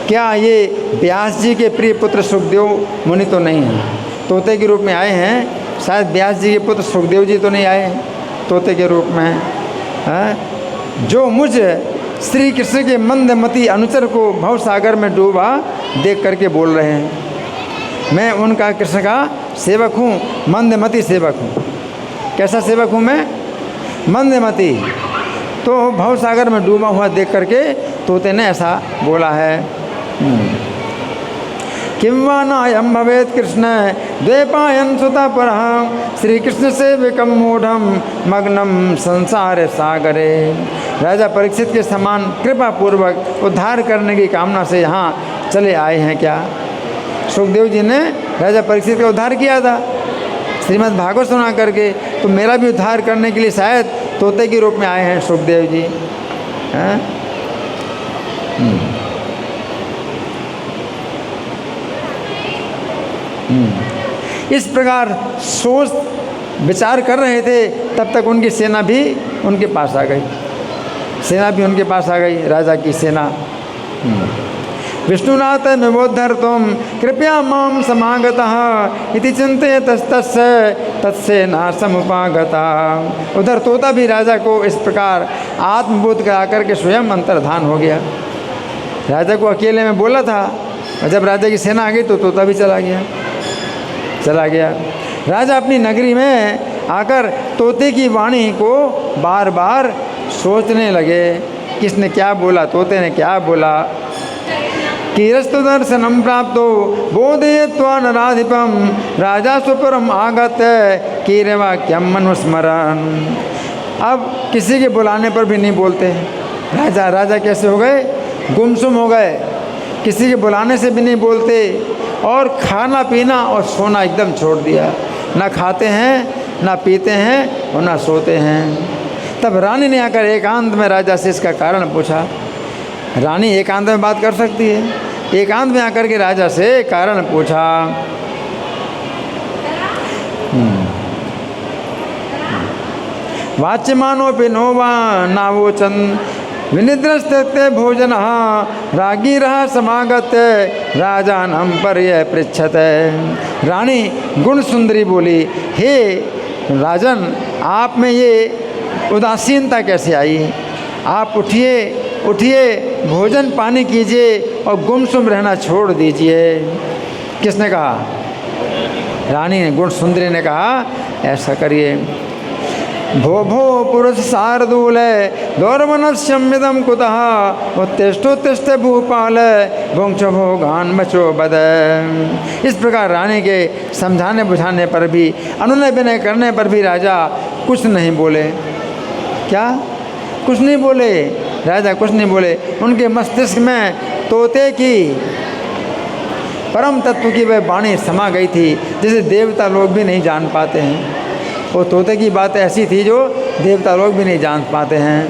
क्या ये व्यास जी के प्रिय पुत्र सुखदेव मुनि तो नहीं हैं? तोते के रूप में आए हैं। शायद व्यास जी के पुत्र सुखदेव जी तो नहीं आए हैं तोते के रूप में, है? जो मुझ श्री कृष्ण के मंदमती अनुचर को भवसागर में डूबा देख करके बोल रहे हैं। मैं उनका कृष्ण का सेवक हूँ, मंदमती सेवक हूँ। कैसा सेवक हूँ मैं? मंदमती। तो भवसागर में डूबा हुआ देख करके तोते ने ऐसा बोला है। किं वा नायं भवेत् कृष्ण द्वैपायन सुता परः श्री कृष्ण सेवकं मूढ़ं मग्नं संसार सागरे। राजा परीक्षित के समान कृपा पूर्वक उद्धार करने की कामना से यहाँ चले आए हैं क्या? सुखदेव जी ने राजा परीक्षित का उद्धार किया था श्रीमद् भागवत सुना करके, तो मेरा भी उद्धार करने के लिए शायद तोते के रूप में आए हैं सुखदेव जी, हैं? इस प्रकार सोच विचार कर रहे थे तब तक उनकी सेना भी उनके पास आ गई, सेना भी उनके पास आ गई, राजा की सेना। विष्णुनाथ निबोधर तुम कृपया माम समागतः इति चिंतयतस्तस्य तत्सेना समुपागता। उधर तोता भी राजा को इस प्रकार आत्मबोध करा करके स्वयं अंतर्धान हो गया। राजा को अकेले में बोला था, और जब राजा की सेना आ गई तो तोता भी चला गया। राजा अपनी नगरी में आकर तोते की वाणी को बार बार सोचने लगे, किसने क्या बोला, तोते ने क्या बोला। कीरस्तु दर्शनम प्राप्तो बोधयत्वा नराधिपम राजा सुपुरम आगत्य कीरवाक्यम मनुस्मरण। अब किसी के बुलाने पर भी नहीं बोलते राजा कैसे हो गए, गुमसुम हो गए, किसी के बुलाने से भी नहीं बोलते, और खाना पीना और सोना एकदम छोड़ दिया, ना खाते हैं ना पीते हैं और ना सोते हैं। तब रानी ने आकर एकांत में राजा से इसका कारण पूछा। रानी एकांत में बात कर सकती है, एकांत में आकर के राजा से कारण पूछा। वाच्यमानोपि नोवा नावोचन विनिद्रस्ते भोजन रागी रहा समागत राजानम पर्य पृच्छत। रानी गुण सुंदरी बोली, हे राजन, आप में ये उदासीनता कैसे आई? आप उठिए, भोजन पानी कीजिए और गुमसुम रहना छोड़ दीजिए। किसने कहा? रानी ने, गुण सुंदरी ने कहा, ऐसा करिए। भो पुरुष शार्दूल दौर्मनस्यमिदम कुतः उत्तिष्ठोत्तिष्ठ भूपाल भुंक्ष भोगान बचो बद। इस प्रकार रानी के समझाने बुझाने पर भी, अनुनय विनय करने पर भी राजा कुछ नहीं बोले। क्या? कुछ नहीं बोले, राजा कुछ नहीं बोले। उनके मस्तिष्क में तोते की परम तत्व की वह वाणी समा गई थी, जिसे देवता लोग भी नहीं जान पाते हैं। वो तोते की बात ऐसी थी जो देवता लोग भी नहीं जान पाते हैं।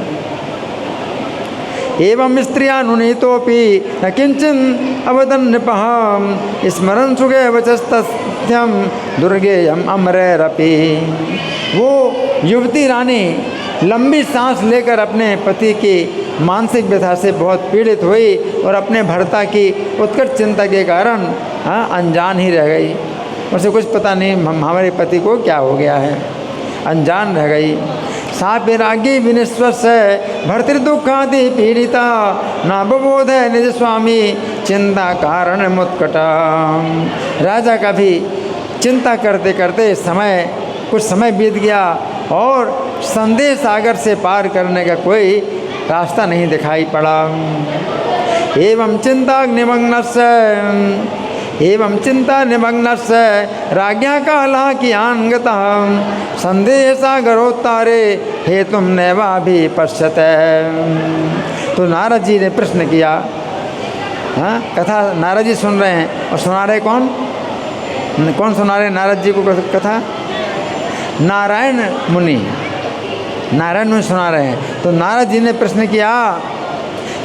एवं स्त्रियानुनीतोपि न किंचन अवदन नृपः स्मरण सुगे वचस्तथ्यम दुर्गेयम अमरैरपि। वो युवती रानी लंबी सांस लेकर अपने पति की मानसिक व्यथा से बहुत पीड़ित हुई और अपने भर्ता की उत्कट चिंता के कारण अनजान ही रह गई। उसे कुछ पता नहीं हमारे पति को क्या हो गया है, अनजान रह गई। सापिरागी विनिश्वस भर्तृदुखादि पीड़िता न बबोध निज स्वामी चिंता कारण मुत्कटा। राजा का भी चिंता करते करते कुछ समय बीत गया और संदेह सागर से पार करने का कोई रास्ता नहीं दिखाई पड़ा। एवं चिंता निमग्नस्य राज्ञा काला कियान गतः संदेह सागरोत्तारे हेतुम नैवाभि पश्यते। तो नारद जी ने प्रश्न किया। कथा नारद जी सुन रहे हैं, और सुना रहे कौन सुना रहे नारद जी को कथा? नारायण मुनि सुना रहे हैं। तो नारद जी ने प्रश्न किया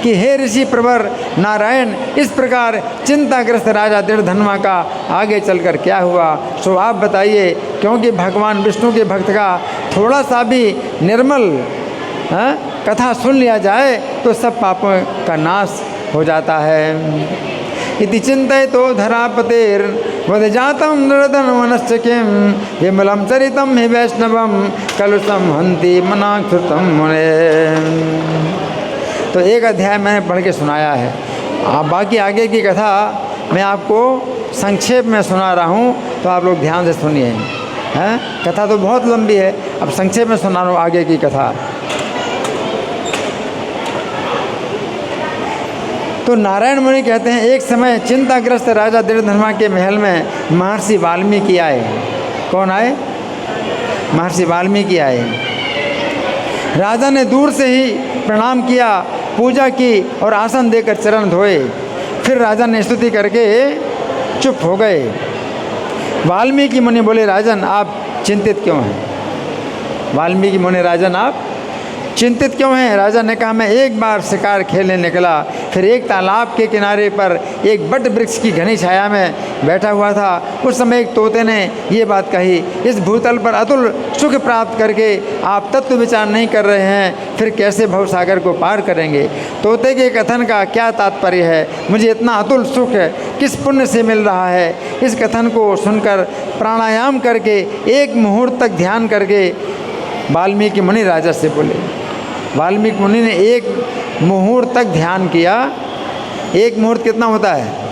कि हे ऋषि प्रवर नारायण, इस प्रकार चिंताग्रस्त राजा दृढ़धन्वा का आगे चलकर क्या हुआ, सो आप बताइए। क्योंकि भगवान विष्णु के भक्त का थोड़ा सा भी निर्मल कथा सुन लिया जाए तो सब पापों का नाश हो जाता है। इति चिंतयतो धरापतेर वदजातं नृदन वनश्च किं विमलं चरितं हि वैष्णवं कलुषं हन्ति मनाक्षुतं मुने। तो एक अध्याय मैंने पढ़ के सुनाया है। बाकी आगे की कथा मैं आपको संक्षेप में सुना रहा हूँ, तो आप लोग ध्यान से सुनिए। कथा तो बहुत लंबी है, अब संक्षेप में सुना रहा हूँ आगे की कथा। तो नारायण मुनि कहते हैं, एक समय चिंताग्रस्त राजा दृढ़धन्वा के महल में महर्षि वाल्मीकि आए। कौन आए? महर्षि वाल्मीकि आए। राजा ने दूर से ही प्रणाम किया, पूजा की और आसन देकर चरण धोए। फिर राजा ने स्तुति करके चुप हो गए। वाल्मीकि मुनि बोले, राजन आप चिंतित क्यों हैं? वाल्मीकि मुनि, राजन आप चिंतित क्यों हैं? राजा ने कहा, मैं एक बार शिकार खेलने निकला, फिर एक तालाब के किनारे पर एक बट वृक्ष की घनी छाया में बैठा हुआ था, उस समय एक तोते ने ये बात कही, इस भूतल पर अतुल सुख प्राप्त करके आप तत्व विचार नहीं कर रहे हैं, फिर कैसे भवसागर को पार करेंगे। तोते के कथन का क्या तात्पर्य है, मुझे इतना अतुल सुख किस पुण्य से मिल रहा है। इस कथन को सुनकर प्राणायाम करके एक मुहूर्त तक ध्यान करके वाल्मीकि मुनि राजा से बोले। वाल्मीकि मुनि ने एक मुहूर्त तक ध्यान किया। एक मुहूर्त कितना होता है?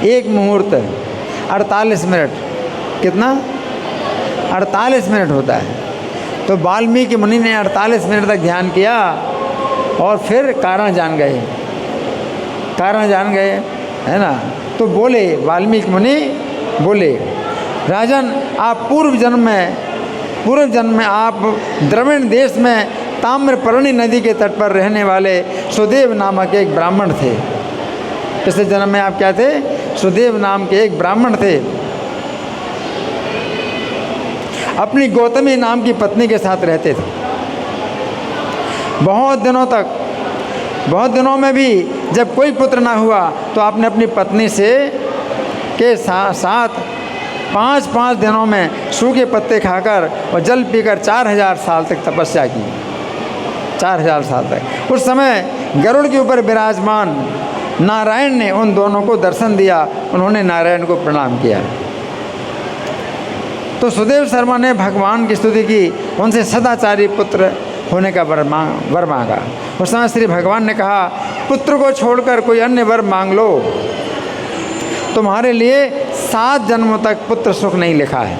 एक मुहूर्त 48 मिनट। कितना? 48 मिनट होता है। तो वाल्मीकि मुनि ने 48 मिनट तक ध्यान किया और फिर कारण जान गए। कारण जान गए, है ना। तो बोले, वाल्मीकि मुनि बोले, राजन, आप पूर्व जन्म में आप द्रविड़ देश में ताम्रपर्णी नदी के तट पर रहने वाले सुदेव नामक एक ब्राह्मण थे। पिछले जन्म में आप क्या थे? सुदेव नाम के एक ब्राह्मण थे। अपनी गौतमी नाम की पत्नी के साथ रहते थे। बहुत दिनों में भी जब कोई पुत्र ना हुआ तो आपने अपनी पत्नी के साथ 5-5 दिनों में सूखे पत्ते खाकर और जल पीकर 4000 साल तक तपस्या की। 4000 साल तक। उस समय गरुड़ के ऊपर विराजमान नारायण ने उन दोनों को दर्शन दिया। उन्होंने नारायण को प्रणाम किया। तो सुदेव शर्मा ने भगवान की स्तुति की, उनसे सदाचारी पुत्र होने का वर मांगा। उस समय श्री भगवान ने कहा, पुत्र को छोड़कर कोई अन्य वर मांग लो, तुम्हारे लिए 7 जन्मों तक पुत्र सुख नहीं लिखा है।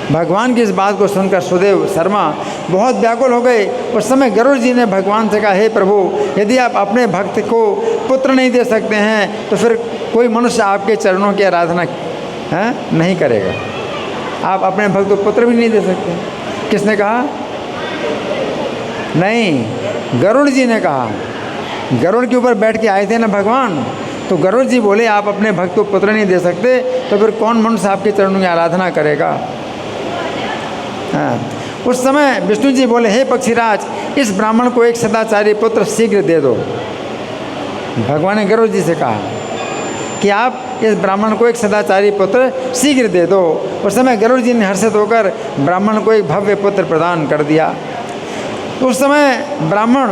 भगवान की इस बात को सुनकर सुदेव शर्मा बहुत व्याकुल हो गए। उस समय गरुड़ जी ने भगवान से कहा, हे प्रभु, यदि आप अपने भक्त को पुत्र नहीं दे सकते हैं तो फिर कोई मनुष्य आपके चरणों की आराधना नहीं करेगा। आप अपने भक्त को पुत्र भी नहीं दे सकते। किसने कहा? नहीं, गरुड़ जी ने कहा। गरुड़ के ऊपर बैठ के आए थे ना भगवान, तो गरुड़ जी बोले आप अपने भक्त को पुत्र नहीं दे सकते तो फिर कौन मनुष्य आपके चरणों की आराधना करेगा। हाँ। उस समय विष्णु जी बोले, हे पक्षीराज, इस ब्राह्मण को एक सदाचारी पुत्र शीघ्र दे दो। भगवान ने गरुड़ जी से कहा कि आप इस ब्राह्मण को एक सदाचारी पुत्र शीघ्र दे दो। उस समय गरुड़ जी ने हर्षित होकर ब्राह्मण को एक भव्य पुत्र प्रदान कर दिया। उस समय ब्राह्मण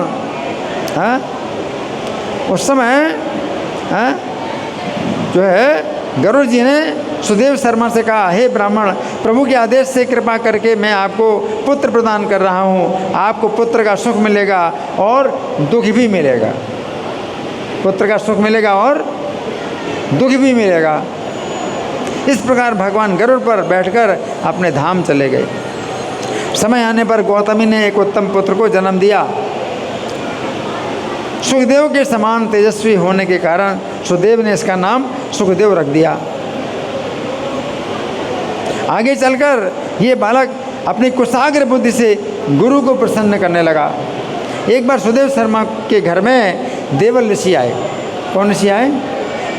जो है गरुड़ जी ने सुदेव शर्मा से कहा, हे ब्राह्मण, प्रभु के आदेश से कृपा करके मैं आपको पुत्र प्रदान कर रहा हूँ। आपको पुत्र का सुख मिलेगा और दुख भी मिलेगा। पुत्र का सुख मिलेगा और दुख भी मिलेगा। इस प्रकार भगवान गरुड़ पर बैठकर अपने धाम चले गए। समय आने पर गौतमी ने एक उत्तम पुत्र को जन्म दिया। सुखदेव के समान तेजस्वी होने के कारण सुदेव ने इसका नाम सुखदेव रख दिया। आगे चलकर ये बालक अपनी कुशाग्र बुद्धि से गुरु को प्रसन्न करने लगा। एक बार सुदेव शर्मा के घर में देवल ऋषि आए। कौन ऋषि आए?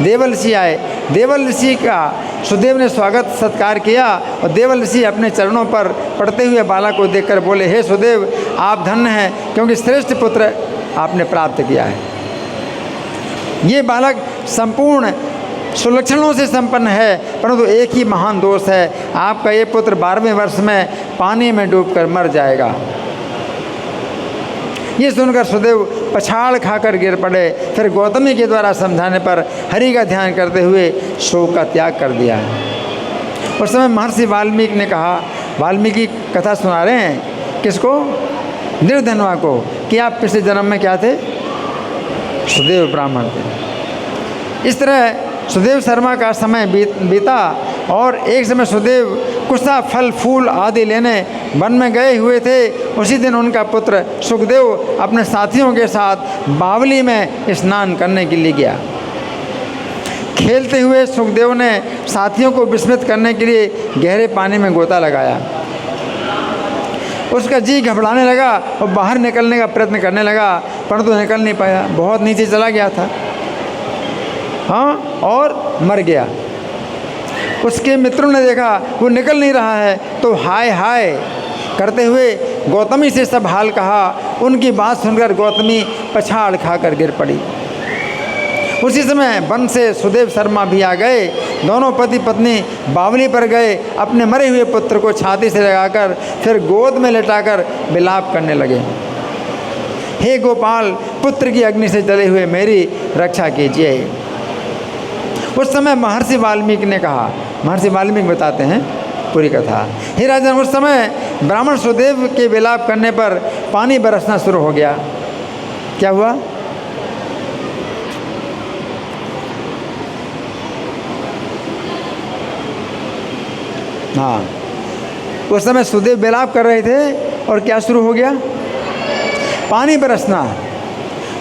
देवल ऋषि आए। देवल ऋषि का सुदेव ने स्वागत सत्कार किया और देवल ऋषि अपने चरणों पर पड़ते हुए बालक को देखकर बोले, हे सुदेव, आप धन्य हैं क्योंकि श्रेष्ठ पुत्र आपने प्राप्त किया है। ये बालक संपूर्ण सुलक्षणों से संपन्न है, परंतु एक ही महान दोष है, आपका ये पुत्र 12वें वर्ष में पानी में डूबकर मर जाएगा। ये सुनकर सुदेव पछाड़ खाकर गिर पड़े। फिर गौतमी के द्वारा समझाने पर हरि का ध्यान करते हुए शोक का त्याग कर दिया। उस समय महर्षि वाल्मीकि ने कहा, वाल्मीकि कथा सुना रहे हैं किसको? निर्धनवा को, कि आप पिछले जन्म में क्या थे? सुदेव ब्राह्मण थे। इस तरह सुदेव शर्मा का समय बीता और एक समय सुदेव कुशा फल फूल आदि लेने वन में गए हुए थे। उसी दिन उनका पुत्र सुखदेव अपने साथियों के साथ बावली में स्नान करने के लिए गया। खेलते हुए सुखदेव ने साथियों को विस्मित करने के लिए गहरे पानी में गोता लगाया। उसका जी घबराने लगा और बाहर निकलने का प्रयत्न करने लगा, परंतु निकल नहीं पाया। बहुत नीचे चला गया था, और मर गया। उसके मित्रों ने देखा वो निकल नहीं रहा है, तो हाय हाय करते हुए गौतमी से सब हाल कहा उनकी बात सुनकर गौतमी पछाड़ खाकर गिर पड़ी। उसी समय वन से सुदेव शर्मा भी आ गए। दोनों पति पत्नी बावली पर गए, अपने मरे हुए पुत्र को छाती से लगाकर फिर गोद में लेटाकर विलाप करने लगे। हे गोपाल, पुत्र की अग्नि से जले हुए मेरी रक्षा कीजिए। उस समय महर्षि वाल्मीकि ने कहा, महर्षि वाल्मीकि बताते हैं पूरी कथा। हे राजन, उस समय ब्राह्मण सुदेव के विलाप करने पर पानी बरसना शुरू हो गया। क्या हुआ? हाँ, उस समय सुदेव विलाप कर रहे थे और क्या शुरू हो गया? पानी बरसना।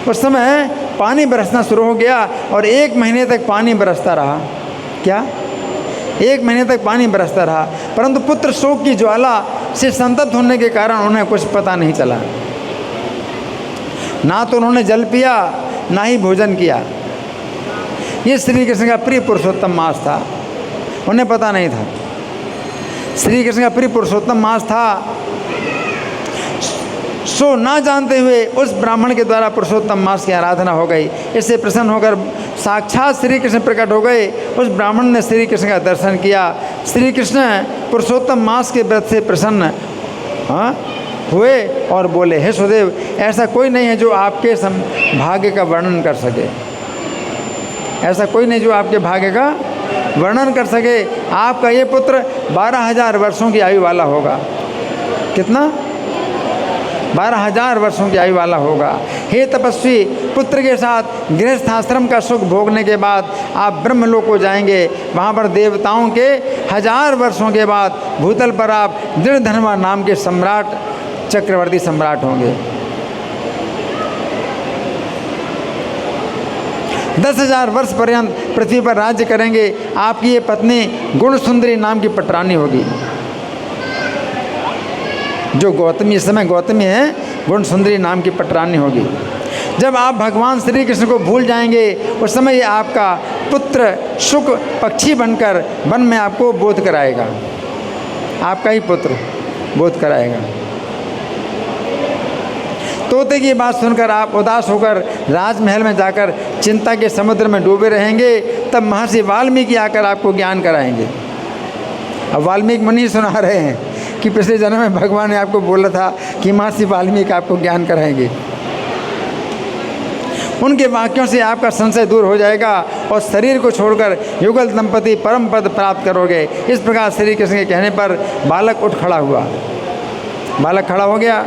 उस समय पानी बरसना शुरू हो गया और 1 महीने तक पानी बरसता रहा। क्या? 1 महीने तक पानी बरसता रहा, परंतु पुत्र शोक की ज्वाला से संतप्त होने के कारण उन्हें कुछ पता नहीं चला। ना तो उन्होंने जल पिया, ना ही भोजन किया। ये श्री कृष्ण का प्रिय पुरुषोत्तम मास था, उन्हें पता नहीं था। श्री कृष्ण का प्रिय पुरुषोत्तम मास था, सो ना जानते हुए उस ब्राह्मण के द्वारा पुरुषोत्तम मास की आराधना हो गई। इससे प्रसन्न होकर साक्षात श्री कृष्ण प्रकट हो गए। उस ब्राह्मण ने श्री कृष्ण का दर्शन किया। श्री कृष्ण पुरुषोत्तम मास के व्रत से प्रसन्न हुए और बोले, हे सुदेव, ऐसा कोई नहीं है जो आपके भाग्य का वर्णन कर सके। ऐसा कोई नहीं जो आपके भाग्य का वर्णन कर सके। आपका ये पुत्र 12,000 वर्षों की आयु वाला होगा। कितना? 12,000 वर्षों की आयु वाला होगा। हे तपस्वी, पुत्र के साथ गृहस्थ आश्रम का सुख भोगने के बाद आप ब्रह्मलोक को जाएंगे। वहाँ पर देवताओं के 1000 वर्षों के बाद भूतल पर आप दृढ़धर्मा नाम के सम्राट, चक्रवर्ती सम्राट होंगे। 10,000 वर्ष पर्यंत पृथ्वी पर राज्य करेंगे। आपकी ये पत्नी गुण सुंदरी नाम की पटरानी होगी। जो गौतमी, इस समय गौतमी है, गुण सुंदरी नाम की पटरानी होगी। जब आप भगवान श्री कृष्ण को भूल जाएंगे, उस समय ये आपका पुत्र शुक पक्षी बनकर वन में आपको बोध कराएगा। आपका ही पुत्र बोध कराएगा। तोते की बात सुनकर आप उदास होकर राजमहल में जाकर चिंता के समुद्र में डूबे रहेंगे। तब महर्षि वाल्मीकि आकर आपको ज्ञान कराएंगे। अब वाल्मीकि मुनि सुना रहे हैं कि पिछले जन्म में भगवान ने आपको बोला था कि महर्षि वाल्मीकि आपको ज्ञान कराएंगे। उनके वाक्यों से आपका संशय दूर हो जाएगा और शरीर को छोड़कर युगल दंपति परम पद प्राप्त करोगे। इस प्रकार श्री कृष्ण के कहने पर बालक उठ खड़ा हुआ। बालक खड़ा हो गया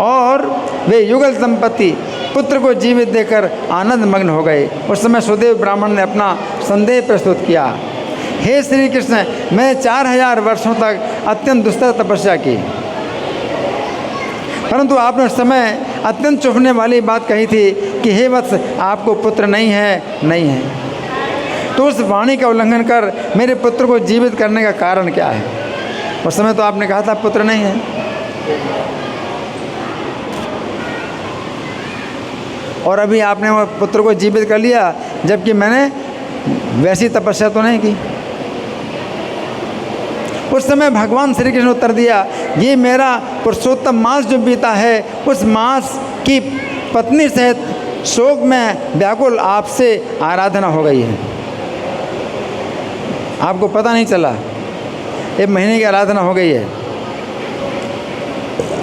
और वे युगल दंपति पुत्र को जीवित देकर आनंद मग्न हो गए। उस समय सुदेव ब्राह्मण ने अपना संदेह प्रस्तुत किया। हे श्री कृष्ण, मैं 4000 वर्षों तक अत्यंत दुस्तर तपस्या की, परंतु आपने उस समय अत्यंत चुभने वाली बात कही थी कि हे वत्स, आपको पुत्र नहीं है। तो उस वाणी का उल्लंघन कर मेरे पुत्र को जीवित करने का कारण क्या है? उस समय तो आपने कहा था पुत्र नहीं है, और अभी आपने वो पुत्र को जीवित कर लिया, जबकि मैंने वैसी तपस्या तो नहीं की। उस समय भगवान श्री कृष्ण ने उत्तर दिया, ये मेरा पुरुषोत्तम मास जो बीता है, उस मास की पत्नी सहित शोक में व्याकुल आपसे आराधना हो गई है। आपको पता नहीं चला, 1 महीने की आराधना हो गई है।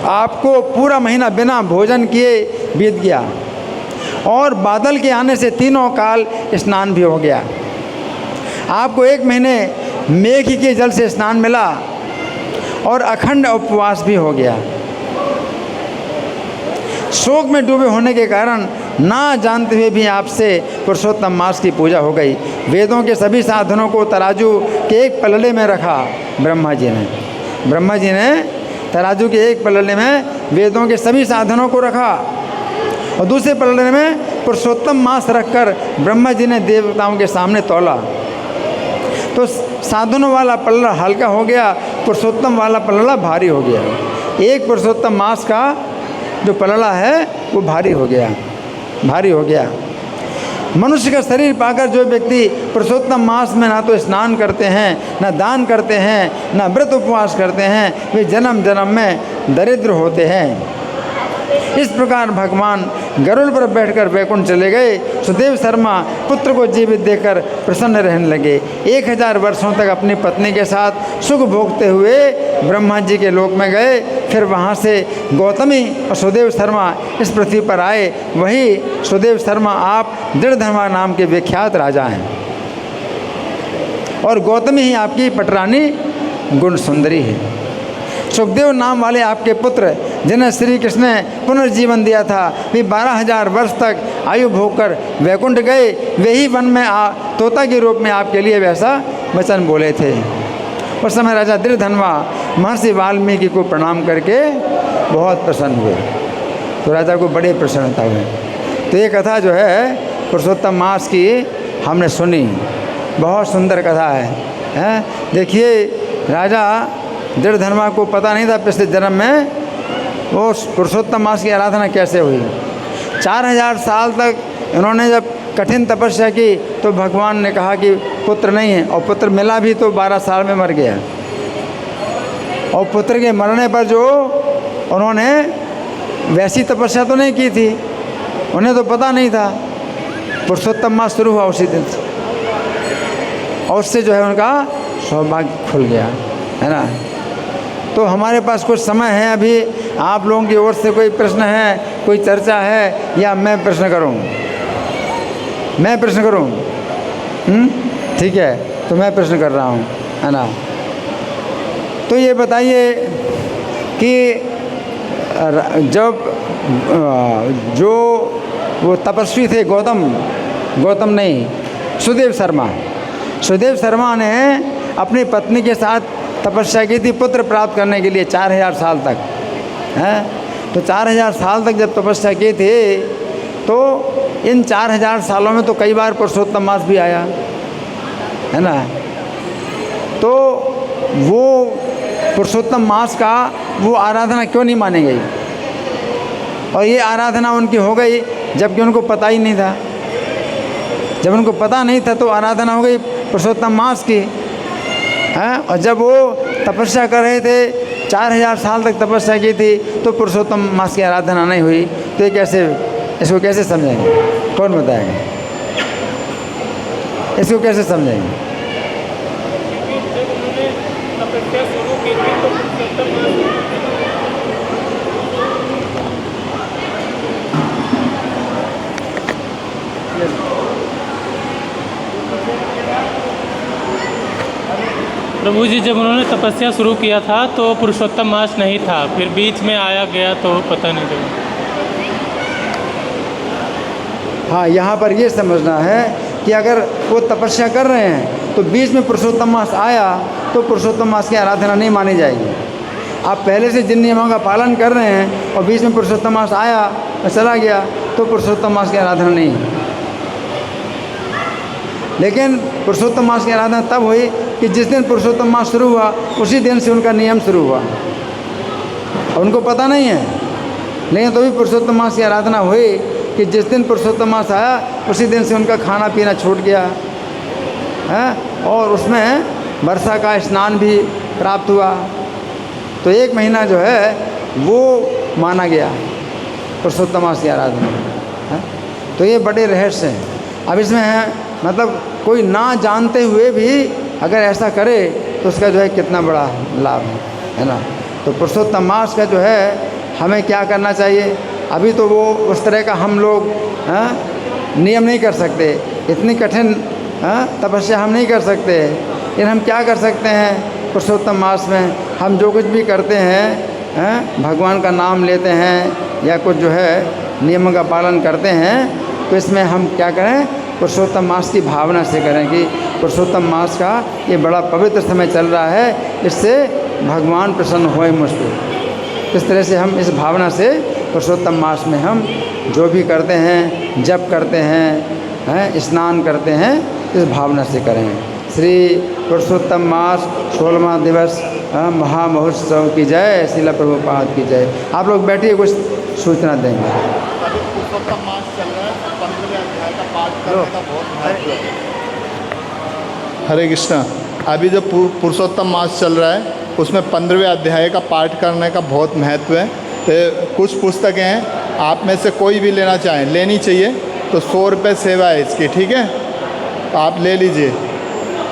आपको पूरा महीना बिना भोजन किए बीत गया और बादल के आने से तीनों काल स्नान भी हो गया। आपको 1 महीने मेघ के जल से स्नान मिला और अखंड उपवास भी हो गया। शोक में डूबे होने के कारण ना जानते हुए भी आपसे पुरुषोत्तम मास की पूजा हो गई। वेदों के सभी साधनों को तराजू के एक पलड़े में रखा ब्रह्मा जी ने तराजू के एक पलड़े में वेदों के सभी साधनों को रखा और दूसरे पलड़े में पुरुषोत्तम मास रखकर ब्रह्मा जी ने देवताओं के सामने तौला। तो साधनों वाला पलड़ा हल्का हो गया, पुरुषोत्तम वाला पलड़ा भारी हो गया। एक पुरुषोत्तम मास का जो पलड़ा है वो भारी हो गया। मनुष्य का शरीर पाकर जो व्यक्ति पुरुषोत्तम मास में ना तो स्नान करते हैं, ना दान करते हैं, ना व्रत उपवास करते हैं, वे जन्म जन्म में दरिद्र होते हैं। इस प्रकार भगवान गरुड़ पर बैठकर वैकुंठ चले गए। सुदेव शर्मा पुत्र को जीवित देखकर प्रसन्न रहने लगे। 1000 वर्षों तक अपनी पत्नी के साथ सुख भोगते हुए ब्रह्मा जी के लोक में गए। फिर वहाँ से गौतमी और सुदेव शर्मा इस पृथ्वी पर आए। वही सुदेव शर्मा आप दृढ़धर्मा नाम के विख्यात राजा हैं और गौतमी ही आपकी पटरानी गुण सुंदरी है। सुखदेव नाम वाले आपके पुत्र जिन्हें श्री कृष्ण ने पुनर्जीवन दिया था, वे 12000 वर्ष तक आयु भोग कर वैकुंठ गए। वे ही वन में तोता के रूप में आपके लिए वैसा वचन बोले थे। उस समय राजा दृढ़धनवा महर्षि वाल्मीकि को प्रणाम करके बहुत प्रसन्न हुए। तो राजा को बड़ी प्रसन्नता हुई। तो ये कथा जो है पुरुषोत्तम मास की हमने सुनी, बहुत सुंदर कथा है। देखिए राजा दृढ़धनवा को पता नहीं था पिछले जन्म में वो पुरुषोत्तम मास की आराधना कैसे हुई। 4000 साल तक इन्होंने जब कठिन तपस्या की तो भगवान ने कहा कि पुत्र नहीं है, और पुत्र मिला भी तो 12 साल में मर गया। और पुत्र के मरने पर जो उन्होंने वैसी तपस्या तो नहीं की थी, उन्हें तो पता नहीं था। पुरुषोत्तम मास शुरू हुआ उसी दिन से, और उससे जो है उनका सौभाग्य खुल गया, है ना। तो हमारे पास कुछ समय है अभी, आप लोगों की ओर से कोई प्रश्न है, कोई चर्चा है, या मैं प्रश्न करूं? मैं प्रश्न करूं? ठीक है, तो मैं प्रश्न कर रहा हूं, है ना। तो ये बताइए कि जब जो वो तपस्वी थे गौतम नहीं, सुदेव शर्मा ने अपनी पत्नी के साथ तपस्या की थी पुत्र प्राप्त करने के लिए 4000 साल तक, हैं। तो 4000 साल तक जब तपस्या की थी तो इन 4000 सालों में तो कई बार पुरुषोत्तम मास भी आया, है ना। तो वो पुरुषोत्तम मास का वो आराधना क्यों नहीं मानी गई? और ये आराधना उनकी हो गई जबकि उनको पता ही नहीं था। जब उनको पता नहीं था तो आराधना हो गई पुरुषोत्तम मास की, हैं। और जब वो तपस्या कर रहे थे, 4000 साल तक तपस्या की थी, तो पुरुषोत्तम मास की आराधना नहीं हुई। तो ये इसको कैसे समझेंगे? कौन बताएगा? इसको कैसे समझेंगे? प्रभु जी जब उन्होंने तपस्या शुरू किया था तो पुरुषोत्तम मास नहीं था, फिर बीच में आया गया तो पता नहीं चला। हाँ, यहाँ पर ये समझना है कि अगर वो तपस्या कर रहे हैं तो बीच में पुरुषोत्तम मास आया तो पुरुषोत्तम मास की आराधना नहीं मानी जाएगी। आप पहले से जिन नियमों का पालन कर रहे हैं और बीच में पुरुषोत्तम मास आया और चला गया तो पुरुषोत्तम मास की आराधना नहीं। लेकिन पुरुषोत्तम मास की आराधना तब हुई कि जिस दिन पुरुषोत्तम मास शुरू हुआ उसी दिन से उनका नियम शुरू हुआ। उनको पता नहीं है, लेकिन तो भी पुरुषोत्तम मास की आराधना हुई कि जिस दिन पुरुषोत्तम मास आया उसी दिन से उनका खाना पीना छूट गया है, और उसमें वर्षा का स्नान भी प्राप्त हुआ। तो 1 महीना जो है वो माना गया पुरुषोत्तम मास की आराधना है। तो ये बड़े रहस्य हैं। अब इसमें है मतलब कोई ना जानते हुए भी अगर ऐसा करे तो उसका जो है कितना बड़ा लाभ है ना। तो पुरुषोत्तम मास का जो है हमें क्या करना चाहिए? अभी तो वो उस तरह का हम लोग नियम नहीं कर सकते, इतनी कठिन तपस्या हम नहीं कर सकते। लेकिन हम क्या कर सकते हैं? पुरुषोत्तम मास में हम जो कुछ भी करते हैं, भगवान का नाम लेते हैं या कुछ जो है नियमों का पालन करते हैं, तो इसमें हम क्या करें? पुरुषोत्तम मास की भावना से करें कि पुरुषोत्तम मास का ये बड़ा पवित्र समय चल रहा है, इससे भगवान प्रसन्न होए मुझ पर। इस तरह से हम इस भावना से पुरुषोत्तम मास में हम जो भी करते हैं, जप करते हैं, स्नान करते हैं, इस भावना से करें। श्री पुरुषोत्तम मास 16वां दिवस महामहोत्सव की जय। श्रील प्रभुपाद की जय। आप लोग बैठिए, कुछ सूचना देंगे। पुरुषोत्तम मास चल रहा है, 15वें अध्याय का पाठ करने का बहुत महत्व है। हरे कृष्णा। अभी जो पुरुषोत्तम मास चल रहा है उसमें 15वें अध्याय का पाठ करने का बहुत महत्व है। तो कुछ पुस्तकें हैं, आप में से कोई भी लेना चाहें, लेनी चाहिए तो 100 रुपये सेवा है इसकी, ठीक है। तो आप ले लीजिए,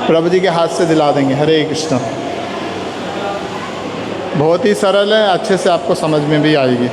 प्रभु जी के हाथ से दिला देंगे। हरे कृष्ण। बहुत ही सरल है, अच्छे से आपको समझ में भी आएगी।